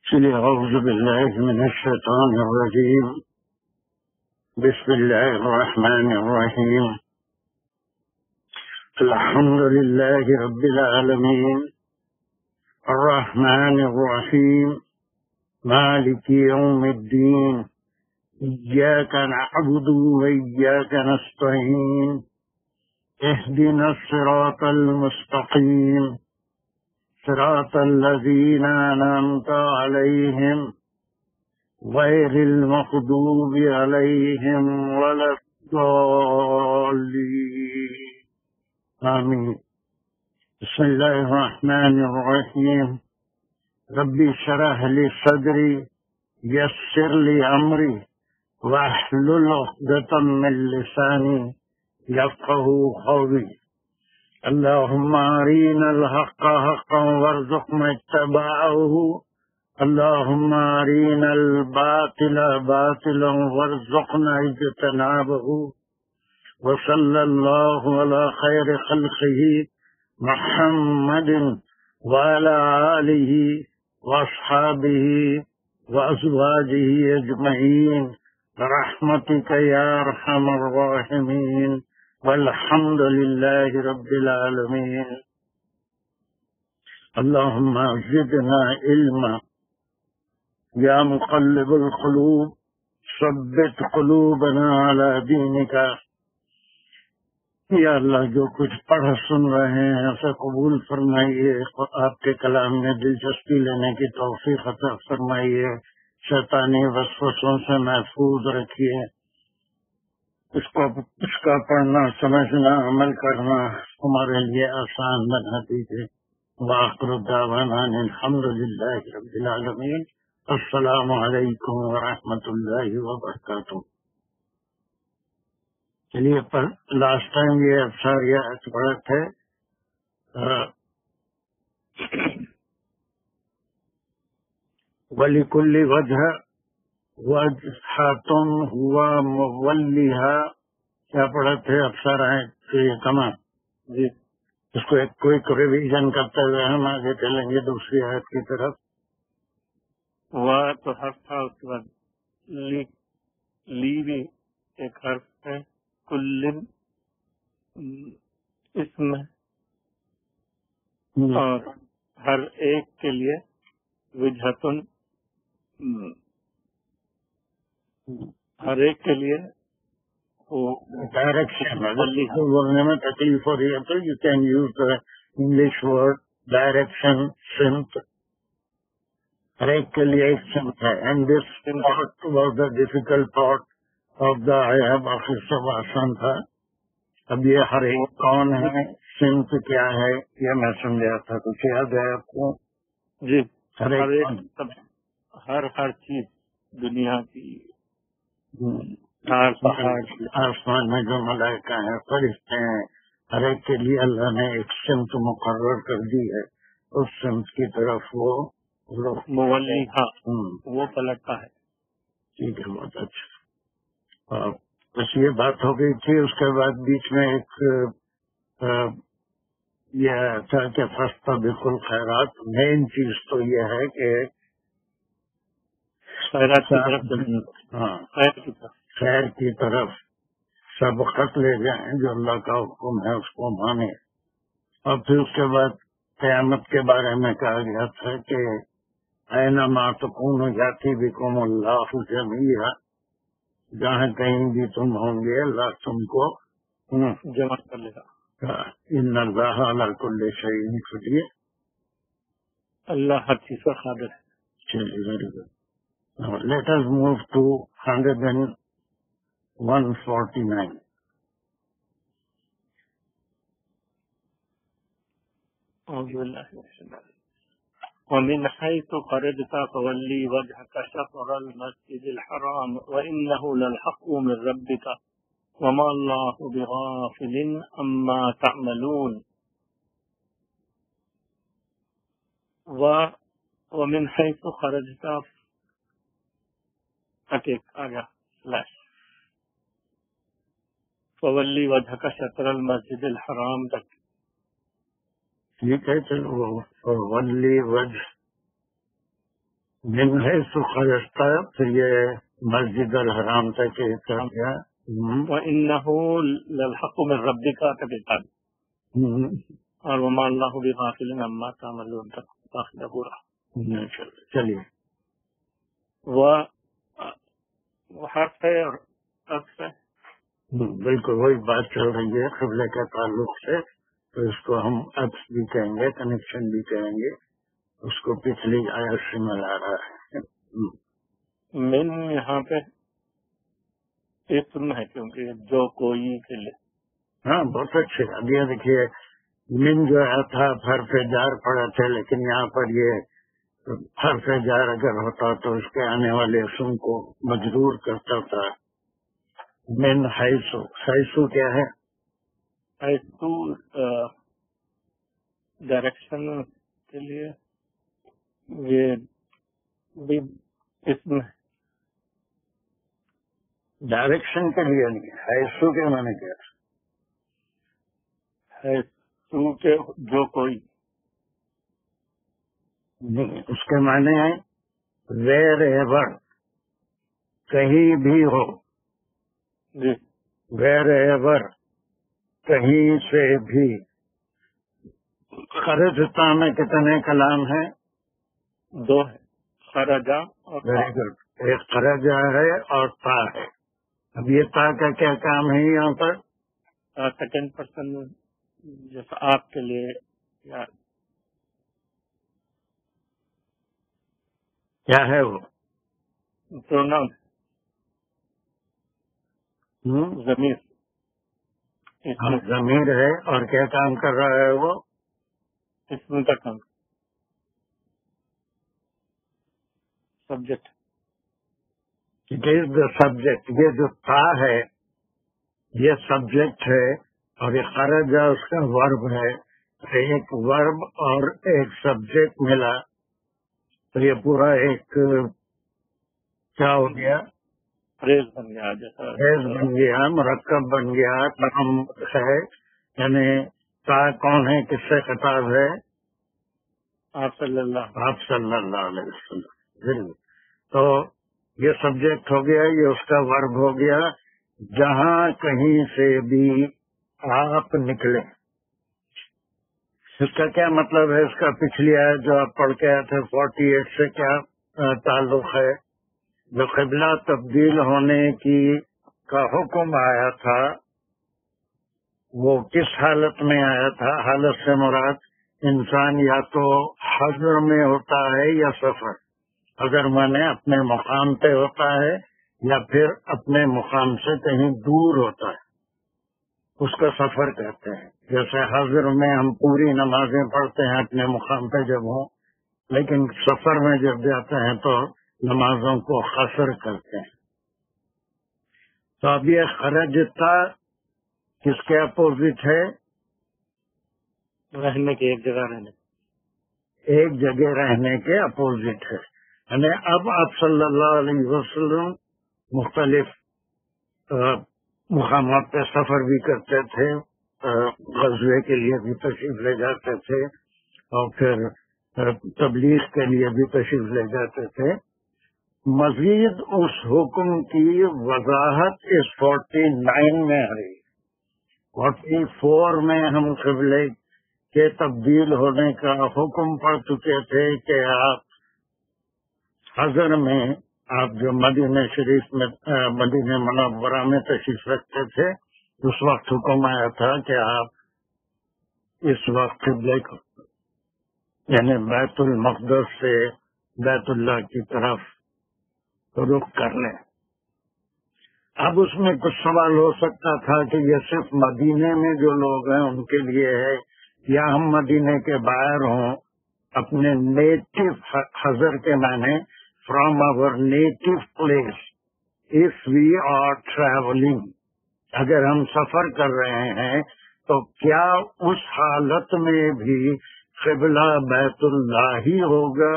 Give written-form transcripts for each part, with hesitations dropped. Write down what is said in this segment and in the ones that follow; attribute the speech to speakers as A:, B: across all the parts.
A: چلیے اعوذ باللہ من الشیطان الرجیم بسم اللہ الرحمن الرحیم الحمد للہ رب العالمین الرحمن الرحیم مالک یوم الدین ایاک نعبد وایاک نستعین اهدنا الصراط المستقیم صراط الذين أنعمت عليهم غير المغضوب عليهم ولا الضالين آمين. بسم الله الرحمن الرحيم ربي اشرح لي صدري يسر لي أمري واحلل عقدة من لساني يفقهوا قولي. اللهم أرنا الحق حقا وارزقنا اتباعه اللهم أرنا الباطل باطلا وارزقنا اجتنابه وصلى الله على خير خلقه محمد وعلى آله وأصحابه وأزواجه أجمعين برحمتك يا أرحم الراحمين والحمد للہ رب العالمین. اللہم زدنا علما یا مقلب القلوب ثبت قلوبنا علی دینک. یا اللہ جو کچھ پڑھ سن رہے ہیں اسے قبول فرمائیے، آپ کے کلام میں دلچسپی لینے کی توفیق عطا فرمائیے، شیطانی وسوسوں سے محفوظ رکھیے، اس کا پڑھنا سمجھنا عمل کرنا ہمارے لیے آسان بنا دیجیے. وآخر دعوانا الحمد للہ رب العالمین. السلام علیکم ورحمۃ اللہ وبرکاتہ. چلیے لاسٹ ٹائم یہ افساریات پڑھے تھے. وَلِكُلِّ وَجْهٍ وَجْهَةٌ هُوَ مُوَلِّهَا. کیا پڑھے تھے افسر ہیں تو یہ کما جی اس کو ایک کوئک ریویژن کرتے ہوئے ہم آگے چلیں گے دوسری آیت کی طرف.
B: وہ تو حرف تھا، اس کے بعد لی بھی ایک حرف ہے، کلن اسم اور ہر ایک کے لیے وجہتن، ہر ایک کے لیے
A: ڈائریکشن. بولنے میں تکلیف ہو رہی ہے تو you can use the English word direction, سمت. ہر ایک کے لیے ایک سمت ہے. And this part was the difficult part of the آیا. باقی سب آسان تھا. اب یہ ہر ایک کون ہے، سمت کیا ہے، یہ میں سمجھا تھا. کچھ یاد ہے آپ کو؟
B: جی
A: ہر ایک
B: ہر چیز دنیا کی،
A: آسمان میں جو ملائکہ ہیں، فرشتے ہیں، ہر ایک کے لیے اللہ نے ایک سمت مقرر کر دی ہے. اس سمت کی طرف وہ
B: مولیہا وہ پلٹتا ہے.
A: ٹھیک ہے، بہت اچھا. بس یہ بات ہو گئی تھی. اس کے بعد بیچ میں ایک یہ تھا کہ فاستبقوا الخیرات. مین چیز تو یہ ہے کہ خیر کی طرف سبقت لے جائیں، جو اللہ کا حکم ہے اس کو مانے. اور پھر اس کے بعد قیامت کے بارے میں کہا گیا تھا کہ اینما تکونوا یاتی بکم اللہ جمیعا. جہاں کہیں بھی تم ہوں گے اللہ تم کو
B: جمع کر لے گا.
A: ان اللہ علی کل شیء قدیر.
B: اللہ ہر چیز پر قادر ہے.
A: چلیے، very good. Let us move to 149.
B: ومن حيث خرجت فولي وجهك شطر المسجد الحرام وإنه للحق من ربك وما الله بغافل عما تعملون. ومن حيث خرجت فولی وجہ کا شطر المسجد الحرام تک.
A: ٹھیک ہے، چلو ولی وجہ من حیث خرجت، پھر یہ مسجد الحرام تک کر گیا.
B: وَإِنَّهُ لَلْحَقُّ مِن رَبِّكَ كَتَابٌ، اور وَمَا اللَّهُ بِغَافِلٍ عَمَّا تَعْمَلُونَ تک باقی پورا.
A: چلیے.
B: وہ حرف ہے اور عطف ہے.
A: بالکل وہی بات چل رہی ہے قبلے کے تعلق سے، تو اس کو ہم عطف بھی کہیں گے، کنیکشن بھی کہیں گے. اس کو پچھلی آیت سے ملا رہا ہے.
B: من یہاں پہ اسم ہے، کیونکہ جو کوئی کے لیے.
A: ہاں بہت اچھے. اب یہ دیکھیے من جو ہے تھا حرف جار پڑے تھے، لیکن یہاں پر یہ حرف جار اگر ہوتا تو اس کے آنے والے اسم کو مجرور کرتا تھا. من حیثو، حیثو کیا ہے؟
B: حیثو ڈائریکشن کے لیے یہ بھی اسم ہے.
A: ڈائریکشن کے لیے نہیں، حیثو کے معنی کیا؟
B: حیثو کے جو کوئی.
A: نہیں، اس کے معنی ہیں ویر ایور، کہیں بھی ہو.
B: جی.
A: ویر ایور، کہیں سے بھی. خرجتا میں کتنے کلام ہیں؟
B: دو ہے، خرجا اور
A: ویری گڈ. ایک خرجا ہے اور تا ہے. اب یہ تا کا کیا کام ہے یہاں پر؟
B: سیکنڈ پرسن، جیسا آپ کے لیے یا
A: کیا ہے وہ؟
B: پروناؤن، ضمیر.
A: ضمیر ہے. اور کیا کام کر رہا ہے وہ؟
B: اسم کا کام. Subject.
A: It is the subject. یہ جو تا ہے یہ سبجیکٹ ہے، اور یہ خرجا اس کا ورب ہے. ایک ورب اور ایک سبجیکٹ ملا تو یہ پورا ایک کیا ہو گیا؟
B: فریز بن گیا. جیسا
A: فریز بن گیا، مرکب بن گیا، نام ہے. یعنی تا کون ہے، کس سے خطاب ہے؟
B: آپ صلی اللہ
A: علیہ وسلم. تو یہ سبجیکٹ ہو گیا، یہ اس کا ورب ہو گیا. جہاں کہیں سے بھی آپ نکلے. اس کا کیا مطلب ہے؟ اس کا پچھلی آیت جو آپ پڑھ کے آئے تھے 48 سے کیا تعلق ہے؟ جو قبلہ تبدیل ہونے کا حکم آیا تھا وہ کس حالت میں آیا تھا؟ حالت سے مراد انسان یا تو حضر میں ہوتا ہے یا سفر. اگر مانے اپنے مقام پہ ہوتا ہے یا پھر اپنے مقام سے کہیں دور ہوتا ہے، اس کا سفر کہتے ہیں. جیسے حضر میں ہم پوری نمازیں پڑھتے ہیں اپنے مقام پہ جب ہوں، لیکن سفر میں جب جاتے ہیں تو نمازوں کو قصر کرتے ہیں. تو اب یہ خرجتا کس کے اپوزٹ ہے؟
B: رہنے کی، ایک جگہ رہنے.
A: ایک جگہ رہنے کے اپوزٹ ہے. یعنی اب آپ صلی اللہ علیہ وسلم مختلف مقامات پہ سفر بھی کرتے تھے، غزوے کے لیے بھی تشریف لے جاتے تھے، اور پھر تبلیغ کے لیے بھی تشریف لے جاتے تھے. مزید اس حکم کی وضاحت اس 49 میں ہے. 44 میں ہم قبلے کے تبدیل ہونے کا حکم پڑھ چکے تھے کہ آپ حضر میں، آپ جو مدینہ شریف میں مدینہ منورہ میں تشریف رکھتے تھے، اس وقت حکم آیا تھا کہ آپ اس وقت قبلے کو یعنی بیت المقدس سے بیت اللہ کی طرف رخ کر لیں. اب اس میں کچھ سوال ہو سکتا تھا کہ یہ صرف مدینے میں جو لوگ ہیں ان کے لیے ہے یا ہم مدینے کے باہر ہوں، اپنے نیٹو حضر کے معنی from our native place. If we are travelling, اگر ہم سفر کر رہے ہیں تو کیا اس حالت میں بھی قبلہ بیت اللہ ہی ہوگا؟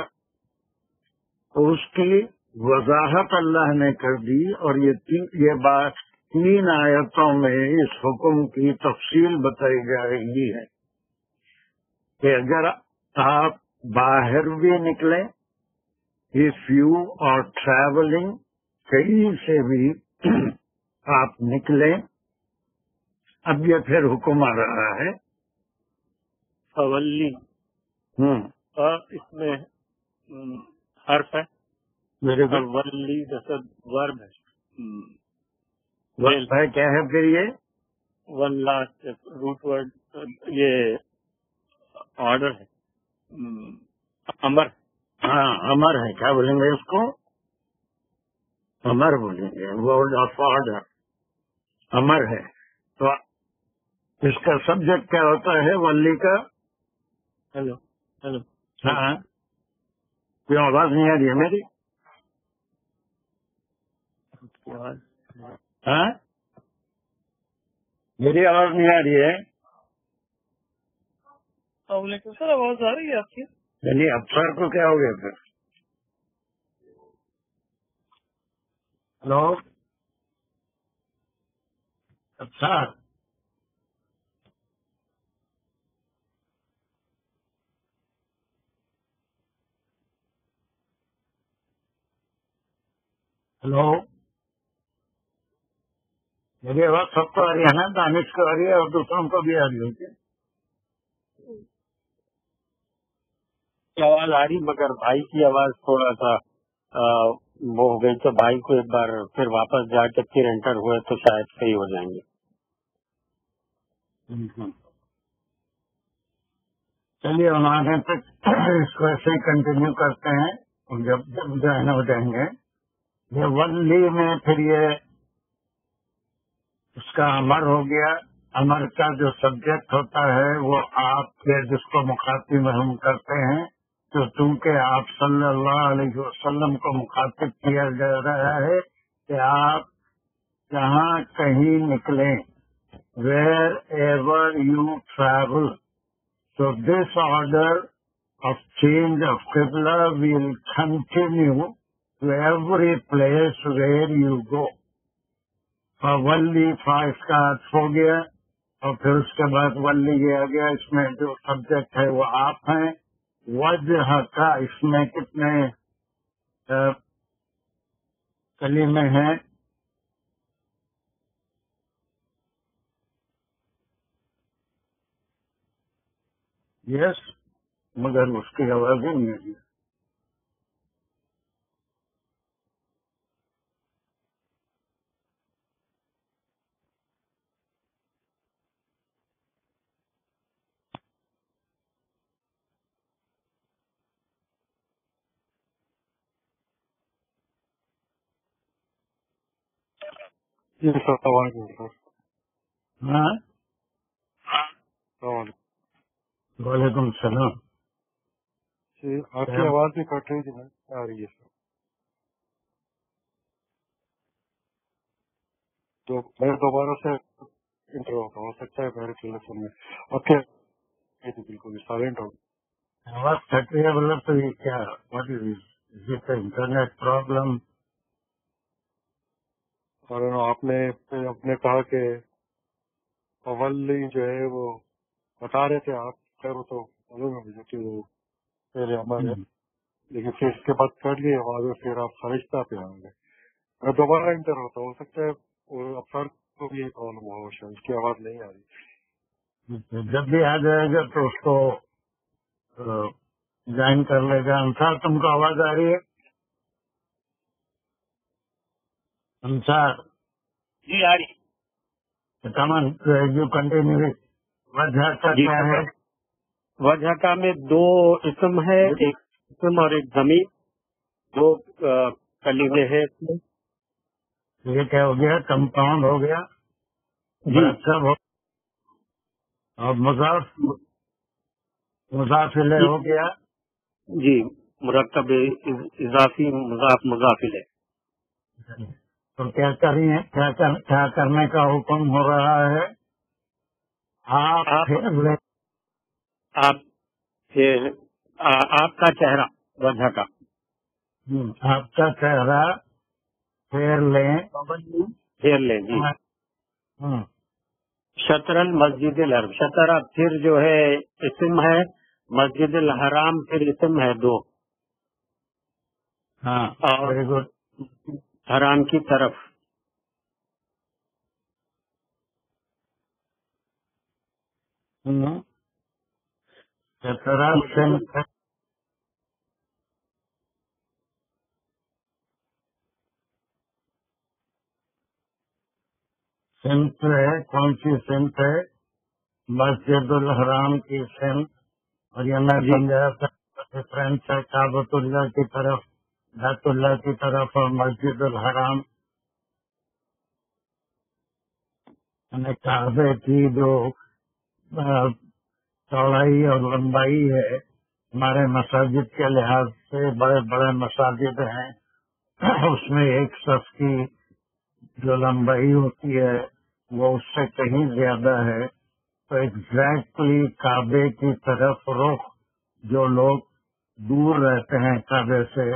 A: اس کی وضاحت اللہ نے کر دی، اور یہ بات 3 آیتوں میں اس حکم کی تفصیل بتائی جا رہی ہے کہ اگر آپ باہر بھی نکلیں if you are traveling, کہیں سے بھی آپ نکلیں. اب یہ پھر حکم آ رہا ہے.
B: فولی اس میں حرف ہے. ولی جسد ورب ہے.
A: ہے کیا ہے پھر یہ
B: ون لاسٹ روٹ ورڈ. یہ آرڈر ہے. امر.
A: ہاں امر ہے. کیا بولیں گے اس کو؟ امر بولیں گے. ورڈ آف آرڈر امر ہے. تو اس کا سبجیکٹ کیا ہوتا ہے ولی کا؟
B: Hello hello.
A: ہاں کیوں آواز نہیں آ رہی ہے میری؟ ہاں میری آواز نہیں آ رہی ہے؟
B: لیکن سر آواز آ رہی ہے آپ کی.
A: یعنی افسر کو کیا ہو گیا پھر؟ ہلو افسر. ہلو میری آواز سب کو آ رہی ہے نا؟ دانش کو آ رہی ہے اور دوسروں کو بھی آ رہی ہے کیا؟
B: آواز آ رہی مگر بھائی کی آواز تھوڑا سا وہ ہو گئی. تو بھائی کو ایک بار پھر واپس جا کے پھر انٹر ہوئے تو شاید صحیح ہو جائیں گے.
A: چلیے ہمارے تک اس کو ایسے ہی کنٹینیو کرتے ہیں. جب جوائن ہو جائیں گے. یہ ولی میں پھر یہ اس کا امر ہو گیا. امر کا جو سبجیکٹ ہوتا ہے وہ آپ کے جس کو مخاطب ہم کرتے ہیں. تو چونکہ آپ صلی اللہ علیہ وسلم کو مخاطب کیا جا رہا ہے کہ آپ جہاں کہیں نکلیں where ever you travel. So this order of change of Qibla will continue to every place where you go. فولی فا اس کا عطف ہو گیا اور پھر اس کے بعد ولی یہ آ گیا. اس میں جو سبجیکٹ ہے وہ آپ ہیں. وجہ کا اس میں کتنے کلمے ہیں؟ یس مگر اس کی آواز ہی نہیں ہے. ہاں وعلیکم السلام.
B: آپ کی آواز بھی کٹ رہی تھی آ رہی ہے سر. تو میں دوبارہ سے انٹر ہوتا ہو سکتا ہے میرے ٹیلیفون میں آپ کے بالکل سائلنٹ ہو.
A: آواز کٹ رہی ہے مطلب تو یہ کیا what is it internet problem?
B: اور آپ نے کہا کہ اولی جو ہے وہ بتا رہے تھے آپ. خیر وہ تو معلوم ہے مجھے کہ وہ پہلے ہمارے لیکن پھر اس کے بعد کر لیے آواز پھر آپ خرچتا پہ آئیں گے. میں دوبارہ انٹر ہوتا ہو سکتا ہے اور افسر کو بھی یہ پرابلم ہو شاید اس کی آواز نہیں آ رہی.
A: جب بھی آ جائے گا تو اس کو جوائن کر لے گا. انصار تم کو آواز آ رہی ہے؟ انصار
B: جی آ رہی.
A: کمن یو کنٹینیو. وجہ کا کیا ہے؟
B: وجہ کا میں دو اسم ہے, ایک اسم اور ایک ضمیر, دو کلمے ہیں اس میں.
A: یہ کیا ہو گیا؟ کمپاؤنڈ ہو گیا, مرکب ہو اور مضاف الیہ ہو گیا.
B: جی مرکب اضافی مضاف مضاف الیہ.
A: تو کیا کریے, کیا کرنے کا حکم ہو رہا ہے؟
B: آپ کا چہرہ وجہ کا,
A: آپ کا چہرہ پھیر لیں.
B: پھیر لیں جی. شطر المسجد الحرام, شطرہ پھر جو ہے اسم ہے, مسجد الحرام پھر اسم ہے دو.
A: ہاں
C: اور
A: ویری گڈ.
C: حرام کی طرف.
A: طرف سمت ہے. کون سی سمت ہے؟ مسجد الحرام کی سمت. اور یہ میں
C: جی
A: سمجھایا تھا ڈفرینس ہے کعبۃ اللہ کی طرف، بیت اللہ کی طرف اور مسجد الحرام. یعنی کعبے کی جو چوڑائی اور لمبائی ہے، ہمارے مساجد کے لحاظ سے بڑے بڑے مساجد ہیں، اس میں ایک صف کی جو لمبائی ہوتی ہے وہ اس سے کہیں زیادہ ہے. تو ایگزیکٹلی کعبے کی طرف رخ جو لوگ دور رہتے ہیں کعبے سے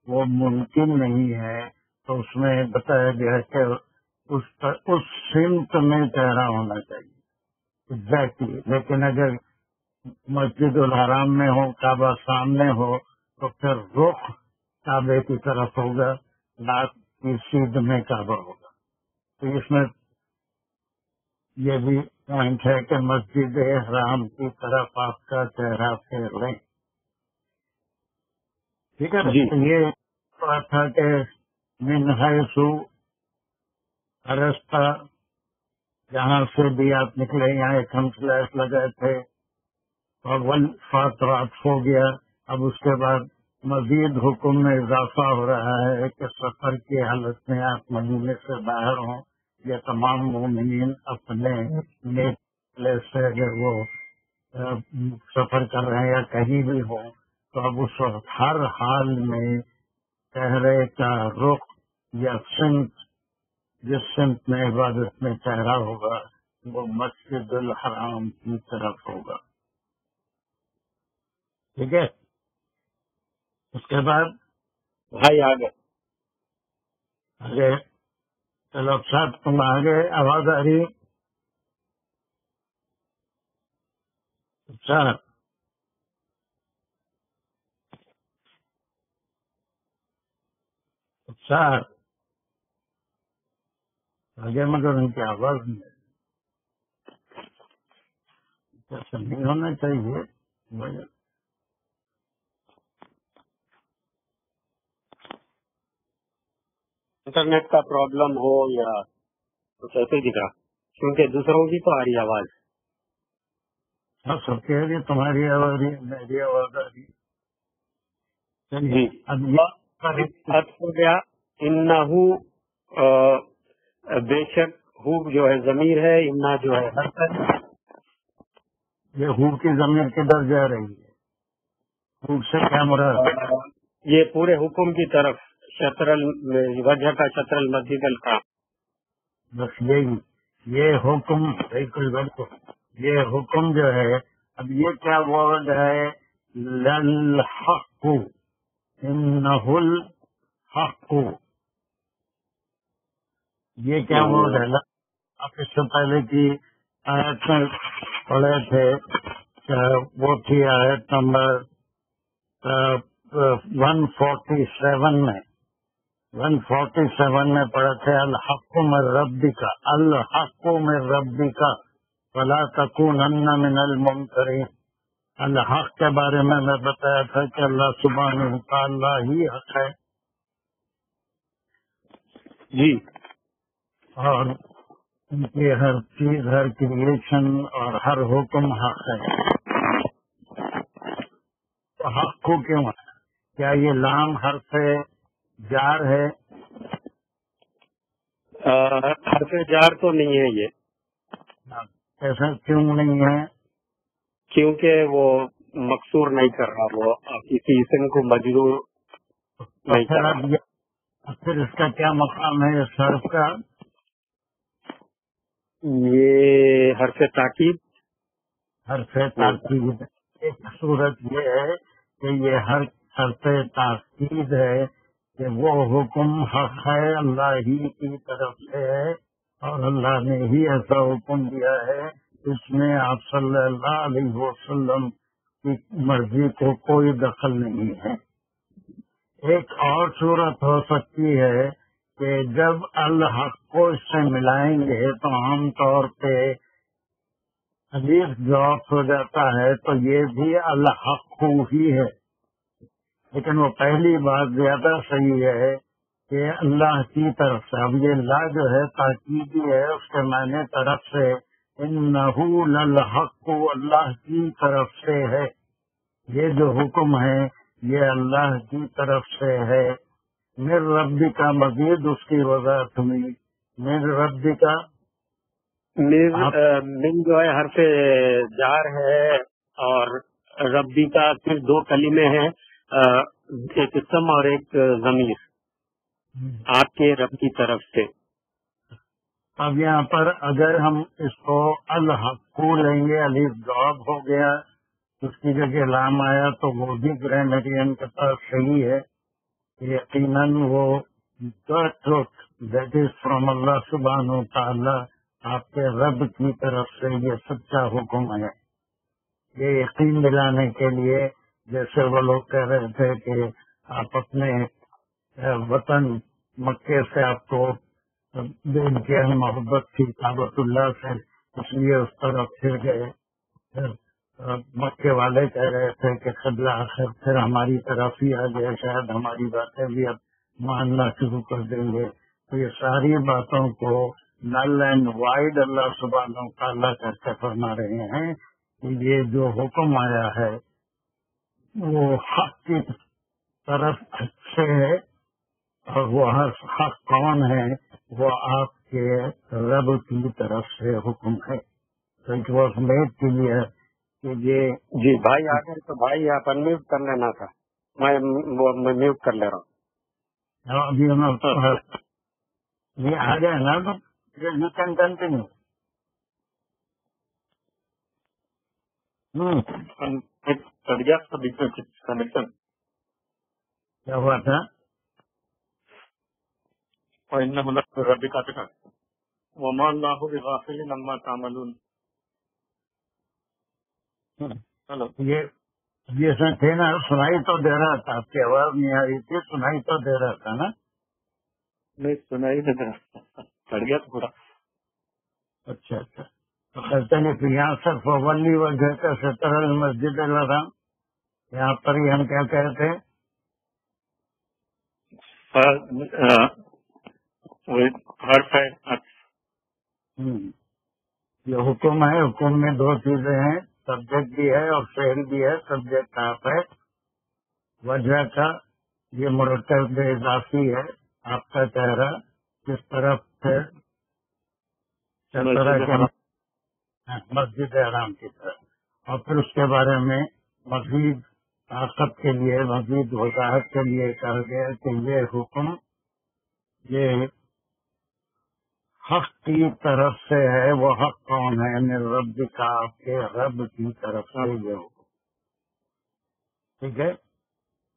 A: وہ ممکن نہیں ہے. تو اس میں بتایا گیا کہ اس سمت میں چہرہ ہونا چاہیے ایگزیکٹلی. لیکن اگر مسجد الحرام میں ہو، کعبہ سامنے ہو، تو پھر رخ کعبے کی طرف ہوگا، ناک کی سیدھ میں کعبہ ہوگا. تو اس میں یہ بھی پوائنٹ ہے کہ مسجد حرام کی طرف آپ کا چہرہ پھیر لیں. ٹھیک ہے.
C: جی
A: یہ بات تھا کہ من حیث ارستا، جہاں سے بھی آپ نکلے، یہاں ایک ہم سلیش لگائے تھے اور ون فاترات ہو گیا. اب اس کے بعد مزید حکم میں اضافہ ہو رہا ہے کہ سفر کی حالت میں آپ مدینے سے باہر ہوں. یہ تمام مومنین اپنے نیک پلیس سے اگر وہ سفر کر رہے ہیں یا کہیں بھی ہوں تو اب اس وقت ہر حال میں چہرے کا رخ یا سمت، جس سمت میں عبادت میں چہرہ ہوگا وہ مسجد الحرام کی طرف ہوگا. ٹھیک ہے. اس کے بعد
C: بھائی آگے.
A: آگے چلو صاحب تم آگے. آواز آ رہی؟ اچھا اچھا آگے مگر ان کی آواز ایسا نہیں ہونا چاہیے.
C: انٹرنیٹ کا پرابلم ہو یا کچھ ایسے دکھا، کیونکہ دوسروں کی تو آ رہی آواز.
A: ہاں سب کہہ رہی تمہاری آواز آ رہی ہے، میری آواز آ رہی ہے. چلیے
C: جی
A: اب
C: حد ہو گیا. انہو بے شک ہو جو ہے ضمیر ہے، انا جو ہے حرکت.
A: یہ ہو کی ضمیر کدھر جا رہی ہے؟ ہو سے کیا مراد؟
C: یہ پورے حکم کی طرف شطر وجہ کا شطر المسجد الحرام.
A: بس یہی یہ حکم بالکل بالکل یہ حکم جو ہے. اب یہ کیا ورڈ ہے؟ للحق، انہ الحق. یہ کیا ورڈ ہے؟ آپ اس سے پہلے کی آیت میں پڑھے تھے کہ وہ تھی آیت نمبر 147 میں. 147 میں پڑھے تھے الحق من ربک، الحق من ربک فلا تکونن من الممترین. الحق کے بارے میں بتایا تھا کہ اللہ سبحانہ وتعالی ہی حق ہے
C: جی.
A: اور ان کی ہر چیز، ہر کریشن اور ہر حکم حق ہے. تو حق کو کیوں ہے؟ کیا یہ لام حرف جار ہے؟
C: حرف جار تو نہیں ہے یہ،
A: ایسا کیوں نہیں ہے؟
C: کیونکہ وہ مقصور نہیں کر رہا، وہ کسی اسم کو مجرور نہیں کر رہا.
A: پھر اس کا کیا مقام ہے اس حرف کا؟
C: یہ حرف تاکید.
A: حرف تاکید. ایک صورت یہ ہے کہ یہ حرف تاکید ہے کہ وہ حکم حق ہے، اللہ ہی کی طرف سے ہے اور اللہ نے ہی ایسا حکم دیا ہے. اس میں آپ صلی اللہ علیہ وسلم کی مرضی کو کوئی دخل نہیں ہے. ایک اور صورت ہو سکتی ہے کہ جب الحق کو اس سے ملائیں گے تو عام طور پہ حدیث ڈراپ ہو جاتا ہے، تو یہ بھی الحق ہی ہے، لیکن وہ پہلی بات زیادہ صحیح ہے کہ اللہ کی طرف سے۔ اب یہ لا جو ہے تاکیدی ہے، اس کے معنی طرف سے انہو للحق، اللہ کی طرف سے ہے، یہ جو حکم ہے یہ اللہ کی طرف سے ہے۔ من ربی کا مزید اس کی وضاحت ہوئی، من ربی کا
C: من جو ہے حرف جار ہے، اور ربی کا صرف دو کلمے ہیں، ایک اسم اور ایک ضمیر، آپ کے رب کی طرف سے۔
A: اب یہاں پر اگر ہم اس کو الحق کو لیں گے، الف جواب ہو گیا، اس کی جگہ لام آیا تو وہ بھی گرامیرین کے پاس صحیح ہے، یقیناً وہ دیٹ از فرام اللہ سبحانہ و تعالی، آپ کے رب کی طرف سے یہ سچا حکم ہے۔ یہ یقین دلانے کے لیے، جیسے وہ لوگ کہہ رہے تھے کہ آپ اپنے وطن مکے سے آپ کو بے انتہا محبت تھی کعبۃ اللہ سے، اس لیے اس طرف پھر گئے۔ پھر مکے والے کہہ رہے تھے کہ قبلہ آخر پھر ہماری طرف ہی آ گئے، شاید ہماری باتیں بھی اب ماننا شروع کر دیں گے۔ تو یہ ساری باتوں کو نل اینڈ وائڈ اللہ سبحانہ و تعالیٰ کر کے فرما رہے ہیں کہ یہ جو حکم آیا ہے وہ حق کی طرف سے ہے، اور وہ حق کون ہے؟ وہ آپ کے رب کی طرف سے حکم ہے۔ تو اٹ واز میڈ کلیئر کہ یہ
C: جی بھائی آ گئے تو بھائی آپ انمیوٹ کر لینا تھا، میں میوٹ کر لے رہا ہوں۔
A: ابھی یہ آ گئے نا، تو یو کین کنٹینیو۔
C: کٹ گیا تھا بیچ میں کچھ کنیکشن۔
A: کیا ہوا تھا؟
C: وَإِنَّهُ لَفِي رَبِّكَ عَتِيقٌ وَمَا اللَّهُ بِغَافِلٍ عَمَّا تَعْمَلُونَ۔ ہلو،
A: یہ سب تھے نا، سنائی تو دے رہا تھا، آپ کی آواز نہیں آ رہی تھی، سنائی تو دے رہا تھا نا؟
C: نہیں سنائی نہیں دے رہا، کٹ گیا تھا پورا۔
A: اچھا اچھا، تو کہتے ہیں کہ یہاں صرف ولی وجہ کا ستر المسجد الحرام، یہاں پر ہی ہم کیا کہتے ہیں؟
C: حرف ہے،
A: یہ حکم ہے، حکم میں دو چیزیں ہیں، سبجیکٹ بھی ہے اور فعل بھی ہے۔ سبجیکٹ آپ ہے، وجہ کا یہ مرکب اضافی ہے، آپ کا چہرہ کس طرف ہے؟ مسجد حرام کی طرف، اور پھر اس کے بارے میں مزید طاقت کے لیے، مزید وضاحت کے لیے کہا گیا کہ یہ حکم یہ حق کی طرف سے ہے۔ وہ حق کون ہے؟ یعنی رب کا، آپ کے رب کی طرف سے یہ حکم، ٹھیک ہے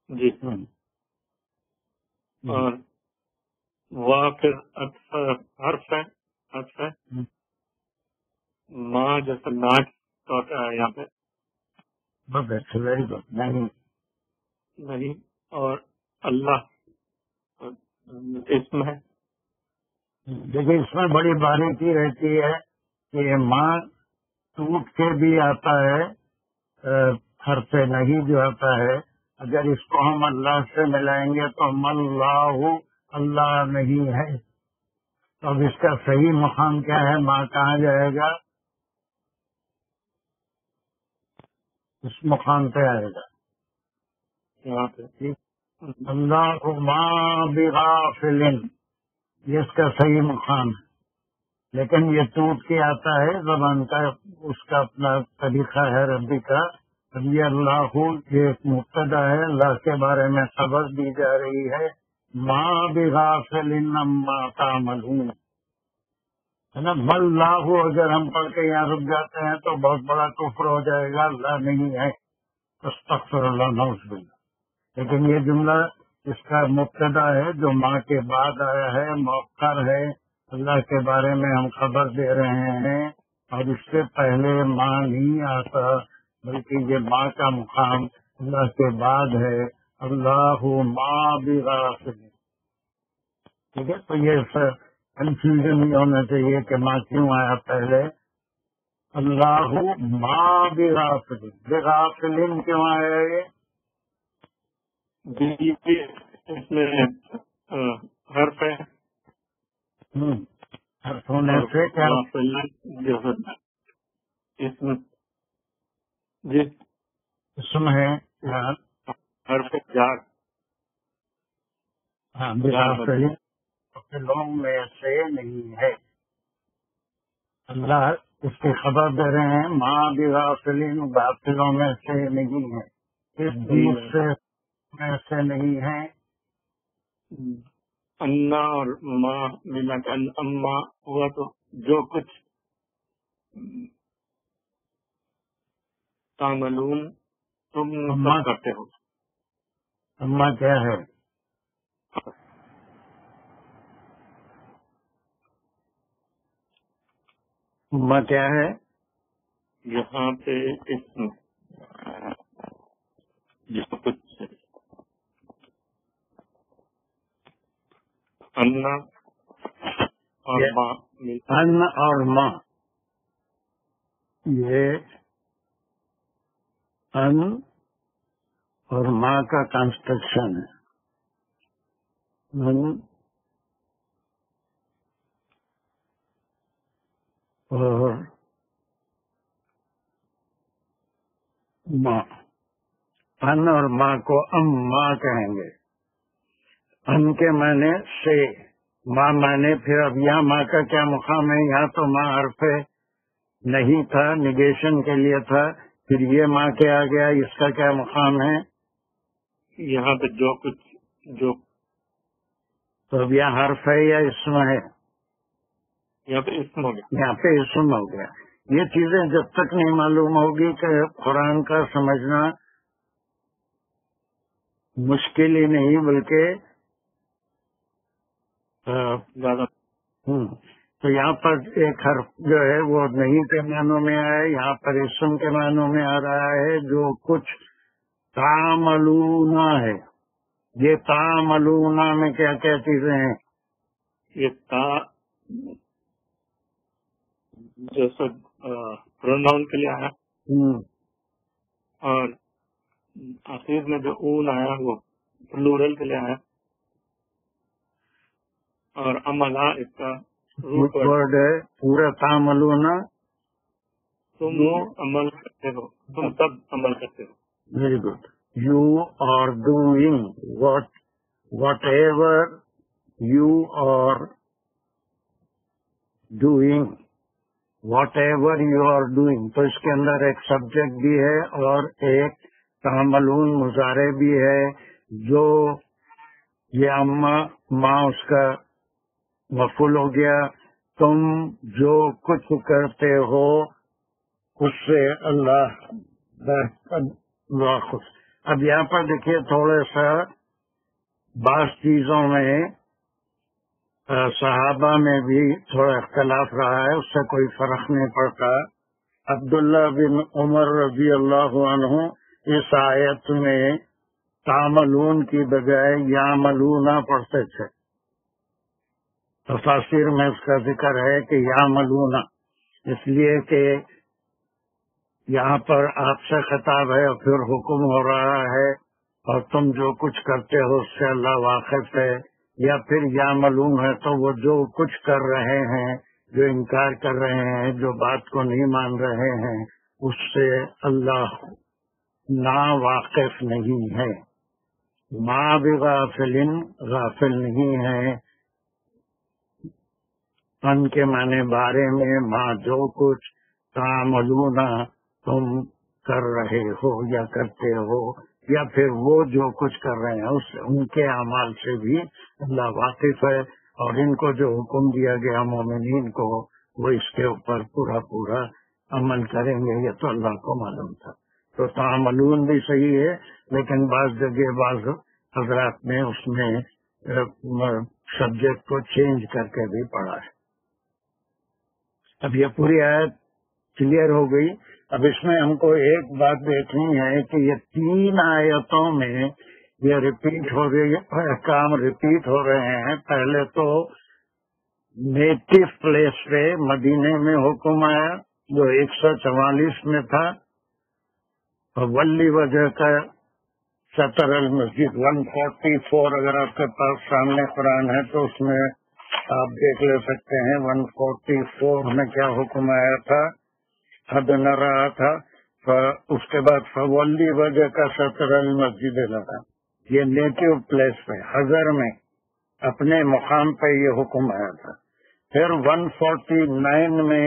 C: جی۔ اور وہ پھر حرف ہے، حرف ہے ماں، جیسے ناٹ ہوتا ہے یہاں پہ
A: بس ویری گڈ۔
C: نہیں، اور اللہ اسم ہے۔
A: دیکھیے اس میں بڑی باریکی رہتی ہے کہ یہ ماں ٹوٹ کے بھی آتا ہے، حرف نہیں جو آتا ہے، اگر اس کو ہم اللہ سے ملائیں گے تو اللہ اللہ نہیں ہے، تو اب اس کا صحیح مقام کیا ہے؟ ماں کہاں جائے گا؟ اس مقام پہ آئے گا
C: یہاں پہ
A: اللہ ما بغافل، یہ اس کا صحیح مقام ہے، لیکن یہ ٹوٹ کے آتا ہے زبان کا، اس کا اپنا طریقہ ہے ربی کا۔ اب یہ اللہ یہ ایک مبتدا ہے، اللہ کے بارے میں خبر دی جا رہی ہے، ما بغافل عما تعملون، ہے نا؟ اللہ اگر ہم پڑھ کے یہاں رک جاتے ہیں تو بہت بڑا کفر ہو جائے گا، اللہ نہیں ہے، استغفر اللہ، نعوذ باللہ۔ لیکن یہ جملہ اس کا مبتدا ہے جو ماں کے بعد آیا ہے، مؤخر ہے، اللہ کے بارے میں ہم خبر دے رہے ہیں، اور اس سے پہلے ماں نہیں آتا، بلکہ یہ ماں کا مقام اللہ کے بعد ہے، اللہ ما بغافل. ٹھیک ہے، تو یہ کنفیوژن نہیں ہونا چاہیے کہ ماں کیوں آیا پہلے. اللہ ما بغافل، بغافل کیوں آیا یہ؟
C: اس میں حرف ہے،
A: حرف ہونے سے کیا اسم ہے؟
C: حرف جار.
A: ہاں، بغافل غافلوں میں سے نہیں ہے. اللہ اس کی خبر دے رہے ہیں ماں بغافلین، غافلوں میں سے نہیں ہے، اس دوسرے میں سے نہیں ہے.
C: انا اور ماں ملا کر اما ہوا، تو جو کچھ تعملون تم سب کرتے ہو.
A: اما کیا ہے؟ اما کیا ہے؟
C: یہاں پہ اسم جو کچھ انا اور ماں
A: ان اور ماں، یہ ان اور ماں کا کنسٹرکشن ہے. ان اور ماں، ان اور ماں کو اماں کہیں گے. ان کے معنی سے، ماں معنی پھر اب یہاں ماں کا کیا مقام ہے؟ یہاں تو ماں حرف نہیں تھا، نگیشن کے لیے تھا، پھر یہ ماں کے آ گیا، اس کا کیا مقام ہے؟
C: یہاں پہ جو کچھ جو
A: تو اب یہاں حرف ہے یا اسم ہے؟
C: یہاں پہ اسم ہو گیا.
A: یہاں پہ اسم ہو گیا. یہ چیزیں جب تک نہیں معلوم ہوگی کہ قرآن کا سمجھنا مشکل ہی نہیں بلکہ
C: زیادہ.
A: تو یہاں پر ایک حرف جو ہے وہ نہیں کے معنوں میں آیا، یہاں پر اسم کے معنوں میں آ رہا ہے. جو کچھ تعملون ہے، یہ تعملون میں کیا کیا چیزیں ہیں؟
C: یہ تا جیسے پروناؤن کے لیے آیا، اور آخر میں جو اون آیا وہ پلورل کے لیے آیا، اور عملہ اس کا روٹ
A: ورڈ ہے. پورا تعملون،
C: تم عمل کرتے ہو، تم سب عمل کرتے ہو.
A: Very good. You are doing whatever you are doing, whatever you are doing. تو اس کے اندر ایک سبجیکٹ بھی ہے اور ایک تعملون مضارع بھی ہے. جو یہ اما ماں اس کا مفعول ہو گیا. تم جو کچھ کرتے ہو اس سے اللہ خوش. اب یہاں پر دیکھیے تھوڑا سا بعض چیزوں میں صحابہ میں بھی تھوڑا اختلاف رہا ہے، اس سے کوئی فرق نہیں پڑتا. عبداللہ بن عمر رضی اللہ عنہ اس آیت میں تعملون کی بجائے یعملون پڑھتے تھے. تفاسیر میں اس کا ذکر ہے کہ یعملون، اس لیے کہ یہاں پر آپ سے خطاب ہے اور پھر حکم ہو رہا ہے، اور تم جو کچھ کرتے ہو اس سے اللہ واقف ہے. یا پھر یعملون ہے تو وہ جو کچھ کر رہے ہیں، جو انکار کر رہے ہیں، جو بات کو نہیں مان رہے ہیں، اس سے اللہ نا واقف نہیں ہے. ماں بغافل، غافل نہیں ہے. ان کے معنی بارے میں ماں جو کچھ تعملون تم کر رہے ہو یا کرتے ہو، یا پھر وہ جو کچھ کر رہے ہیں اس ان کے اعمال سے بھی اللہ واقف ہے. اور ان کو جو حکم دیا گیا مومنین کو، وہ اس کے اوپر پورا عمل کریں گے، یہ تو اللہ کو معلوم تھا. تو تعملون بھی صحیح ہے، لیکن بعض جگہ بعض حضرات نے اس میں سبجیکٹ کو چینج کر کے بھی پڑھا ہے. اب یہ پوری آیت کلیئر ہو گئی. اب اس میں ہم کو ایک بات دیکھنی ہے کہ یہ 3 آیتوں میں یہ ریپیٹ ہو رہی ہے، کام ریپیٹ ہو رہے ہیں. پہلے تو نیٹو پلیس پہ مدینے میں حکم آیا جو 144 میں تھا، ولی وجہ کا شطر المسجد 144. اگر آپ کے پاس سامنے قرآن ہے تو اس میں آپ دیکھ لے سکتے ہیں 144 میں کیا حکم آیا تھا، حد نہ رہا تھا. اس کے بعد فولی وجہ کا شطر المسجد لگا. یہ نیٹو پلیس پہ حضر میں اپنے مقام پہ یہ حکم آیا تھا. پھر 149 میں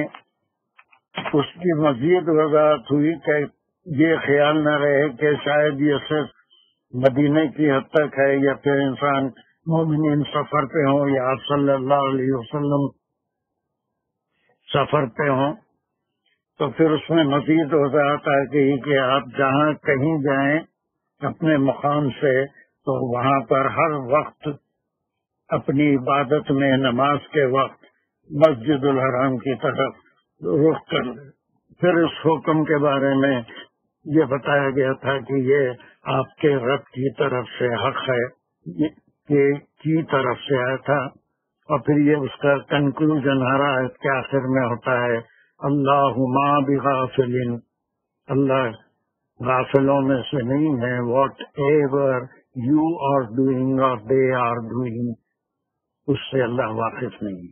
A: اس کی مزید وضاحت ہوئی کہ یہ خیال نہ رہے کہ شاید یہ صرف مدینے کی حد تک ہے، یا پھر انسان مومنین سفر پہ ہوں یا آپ صلی اللہ علیہ وسلم سفر پہ ہوں. تو پھر اس میں مزید وضاحت آ گئی کہ آپ جہاں کہیں جائیں اپنے مقام سے تو وہاں پر ہر وقت اپنی عبادت میں نماز کے وقت مسجد الحرام کی طرف رخ کر لیں. پھر اس حکم کے بارے میں یہ بتایا گیا تھا کہ یہ آپ کے رب کی طرف سے حق ہے، یہ کی طرف سے آیا تھا. اور پھر یہ اس کا کنکلوژن ہر آیت کے آخر میں ہوتا ہے اللہ ما بغافل، اللہ غافلوں میں سے نہیں ہے. Whatever you are doing اور دے آر ڈوئنگ، اس سے اللہ واقف نہیں.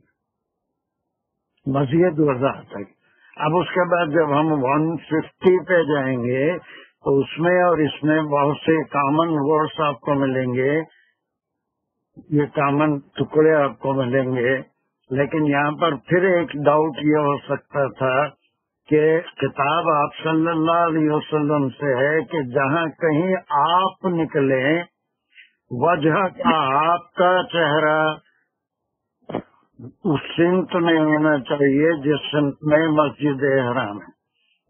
A: مزید وضاحت ہے. اب اس کے بعد جب ہم 150 پہ جائیں گے تو اس میں اور اس میں بہت سے کامن ورڈس آپ کو ملیں گے، یہ کامن ٹکڑے آپ کو ملیں گے. لیکن یہاں پر پھر ایک ڈاؤٹ یہ ہو سکتا تھا کہ کتاب آپ صلی اللہ علیہ وسلم سے ہے کہ جہاں کہیں آپ نکلیں وجہ کا آپ کا چہرہ اس سمت میں ہونا چاہیے جس سمت میں مسجد احرام ہے.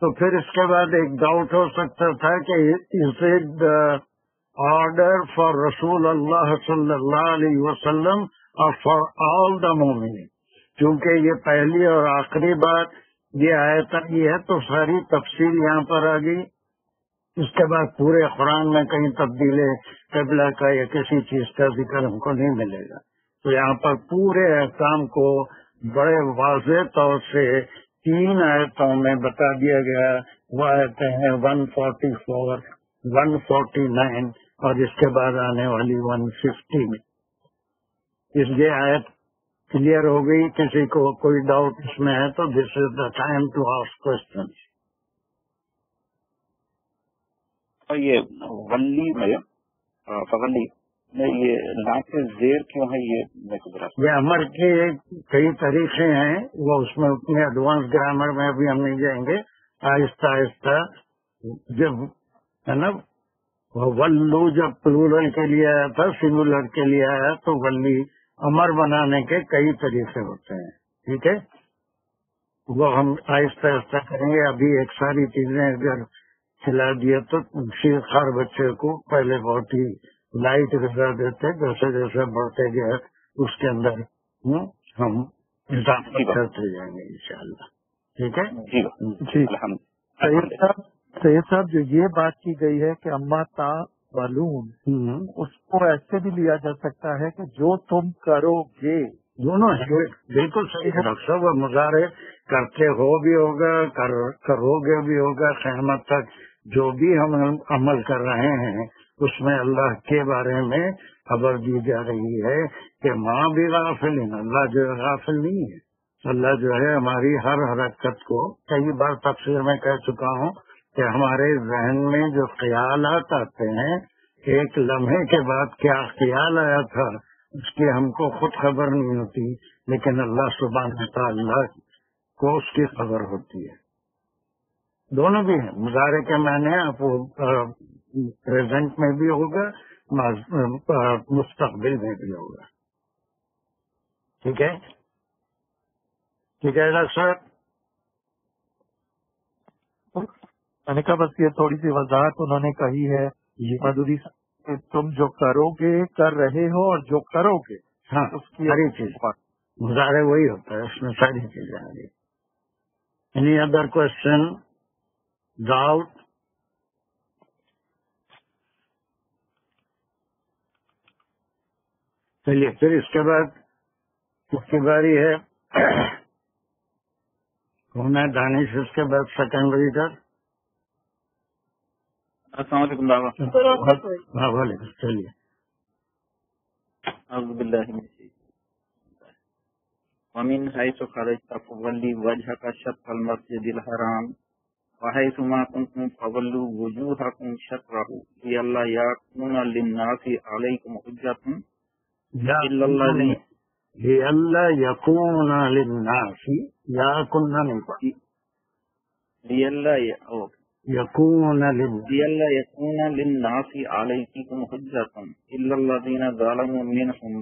A: تو پھر اس کے بعد ایک ڈاؤٹ ہو سکتا تھا کہ از اٹ آرڈر فار رسول اللہ صلی اللہ علیہ وسلم اور فار آل دا مومنین. چونکہ یہ پہلی اور آخری بات یہ آیت آئی ہے تو ساری تفصیل یہاں پر آ گئی. اس کے بعد پورے قرآن میں کہیں تبدیل قبلہ کا یا کسی چیز کا ذکر ہم کو نہیں ملے گا. تو یہاں پر پورے احکام کو بڑے واضح طور سے 3 آیتوں میں بتا دیا گیا. وہ آیتیں ہیں 144 149 اور اس کے بعد آنے والی 150 میں. اس یہ آیت کلیئر ہو گئی. کسی کو کوئی ڈاؤٹ اس میں ہے تو this is the time to ask question.
D: یہ ولی میں فغلی میں یہ نا کے زیر کیوں ہے، یہ
A: امر کے کئی طریقے ہیں، وہ اس میں اتنے ایڈوانس گرامر میں ابھی ہم نہیں جائیں گے. آہستہ آہستہ جب ہے نا ولو جب پلورل کے لیے آیا تھا، سنگولر کے لیے آیا تو ولی امر بنانے کے کئی طریقے ہوتے ہیں. ٹھیک ہے، وہ ہم آہستہ آہستہ کریں گے. ابھی ایک ساری چیزیں اگر کھلا دیا تو ہر بچے کو پہلے بہت ہی لائٹ غذا دیتے، جیسے جیسے بڑھتے گئے اس کے اندر ہم اضافہ کرتے جائیں گے انشاءاللہ. ٹھیک ہے
B: جی. سید صاحب جو یہ بات کی گئی ہے کہ اما تا ولون، اس کو ایسے بھی لیا جا سکتا ہے کہ جو تم کرو گے.
A: دونوں بالکل صحیح ہے ڈاکٹر صاحب. وہ مظاہرے کرتے ہو بھی ہوگا، کرو گے بھی ہوگا. قیامت تک جو بھی ہم عمل کر رہے ہیں اس میں اللہ کے بارے میں خبر دی جا رہی ہے کہ ماں بھی غافل ہے. اللہ جو ہے غافل نہیں ہے. اللہ جو ہے ہماری ہر حرکت کو، کئی بار تفسیر میں کہہ چکا ہوں کہ ہمارے ذہن میں جو خیالات آتے ہیں ایک لمحے کے بعد کیا خیال آیا تھا اس کی ہم کو خود خبر نہیں ہوتی، لیکن اللہ سبحانہ وتعالی کو اس کی خبر ہوتی ہے. دونوں بھی ہیں. مظاہرے کے معنی آپ پریزنٹ میں بھی ہوگا، مستقبل میں بھی ہوگا. ٹھیک ہے ڈاکٹر صاحب.
B: میں نے کہا بس یہ تھوڑی سی وضاحت انہوں نے کہی ہے مدھوری کہ تم جو کرو گے کر رہے ہو، اور جو کرو گے
A: ہاں
B: اس کی
A: ساری چیز مظاہرے وہی ہوتا ہے، اس میں ساری چیزیں آ گئی. Any other question, doubt? چلیے پھر اس کے بعد اس کی باری ہے کون ہے دانش، اس کے بعد سیکنڈ ریڈر.
D: السلام علیکم دعوت.
A: ہاں وعلیکم. چلیے.
D: اعوذ باللہ من الشیطان ومن حیث خرجت فولی وجهک شطر المسجد الحرام وحیث ما کنتم فولوا وجوہکم شطرہ لئلا یکون للناس علیکم حجۃ الا الذین
A: لئلا یکون للناس یکون نہیں پڑی
D: لئلا
A: یکون
D: للناس علیکم حجۃ الا الذین ظلموا منہم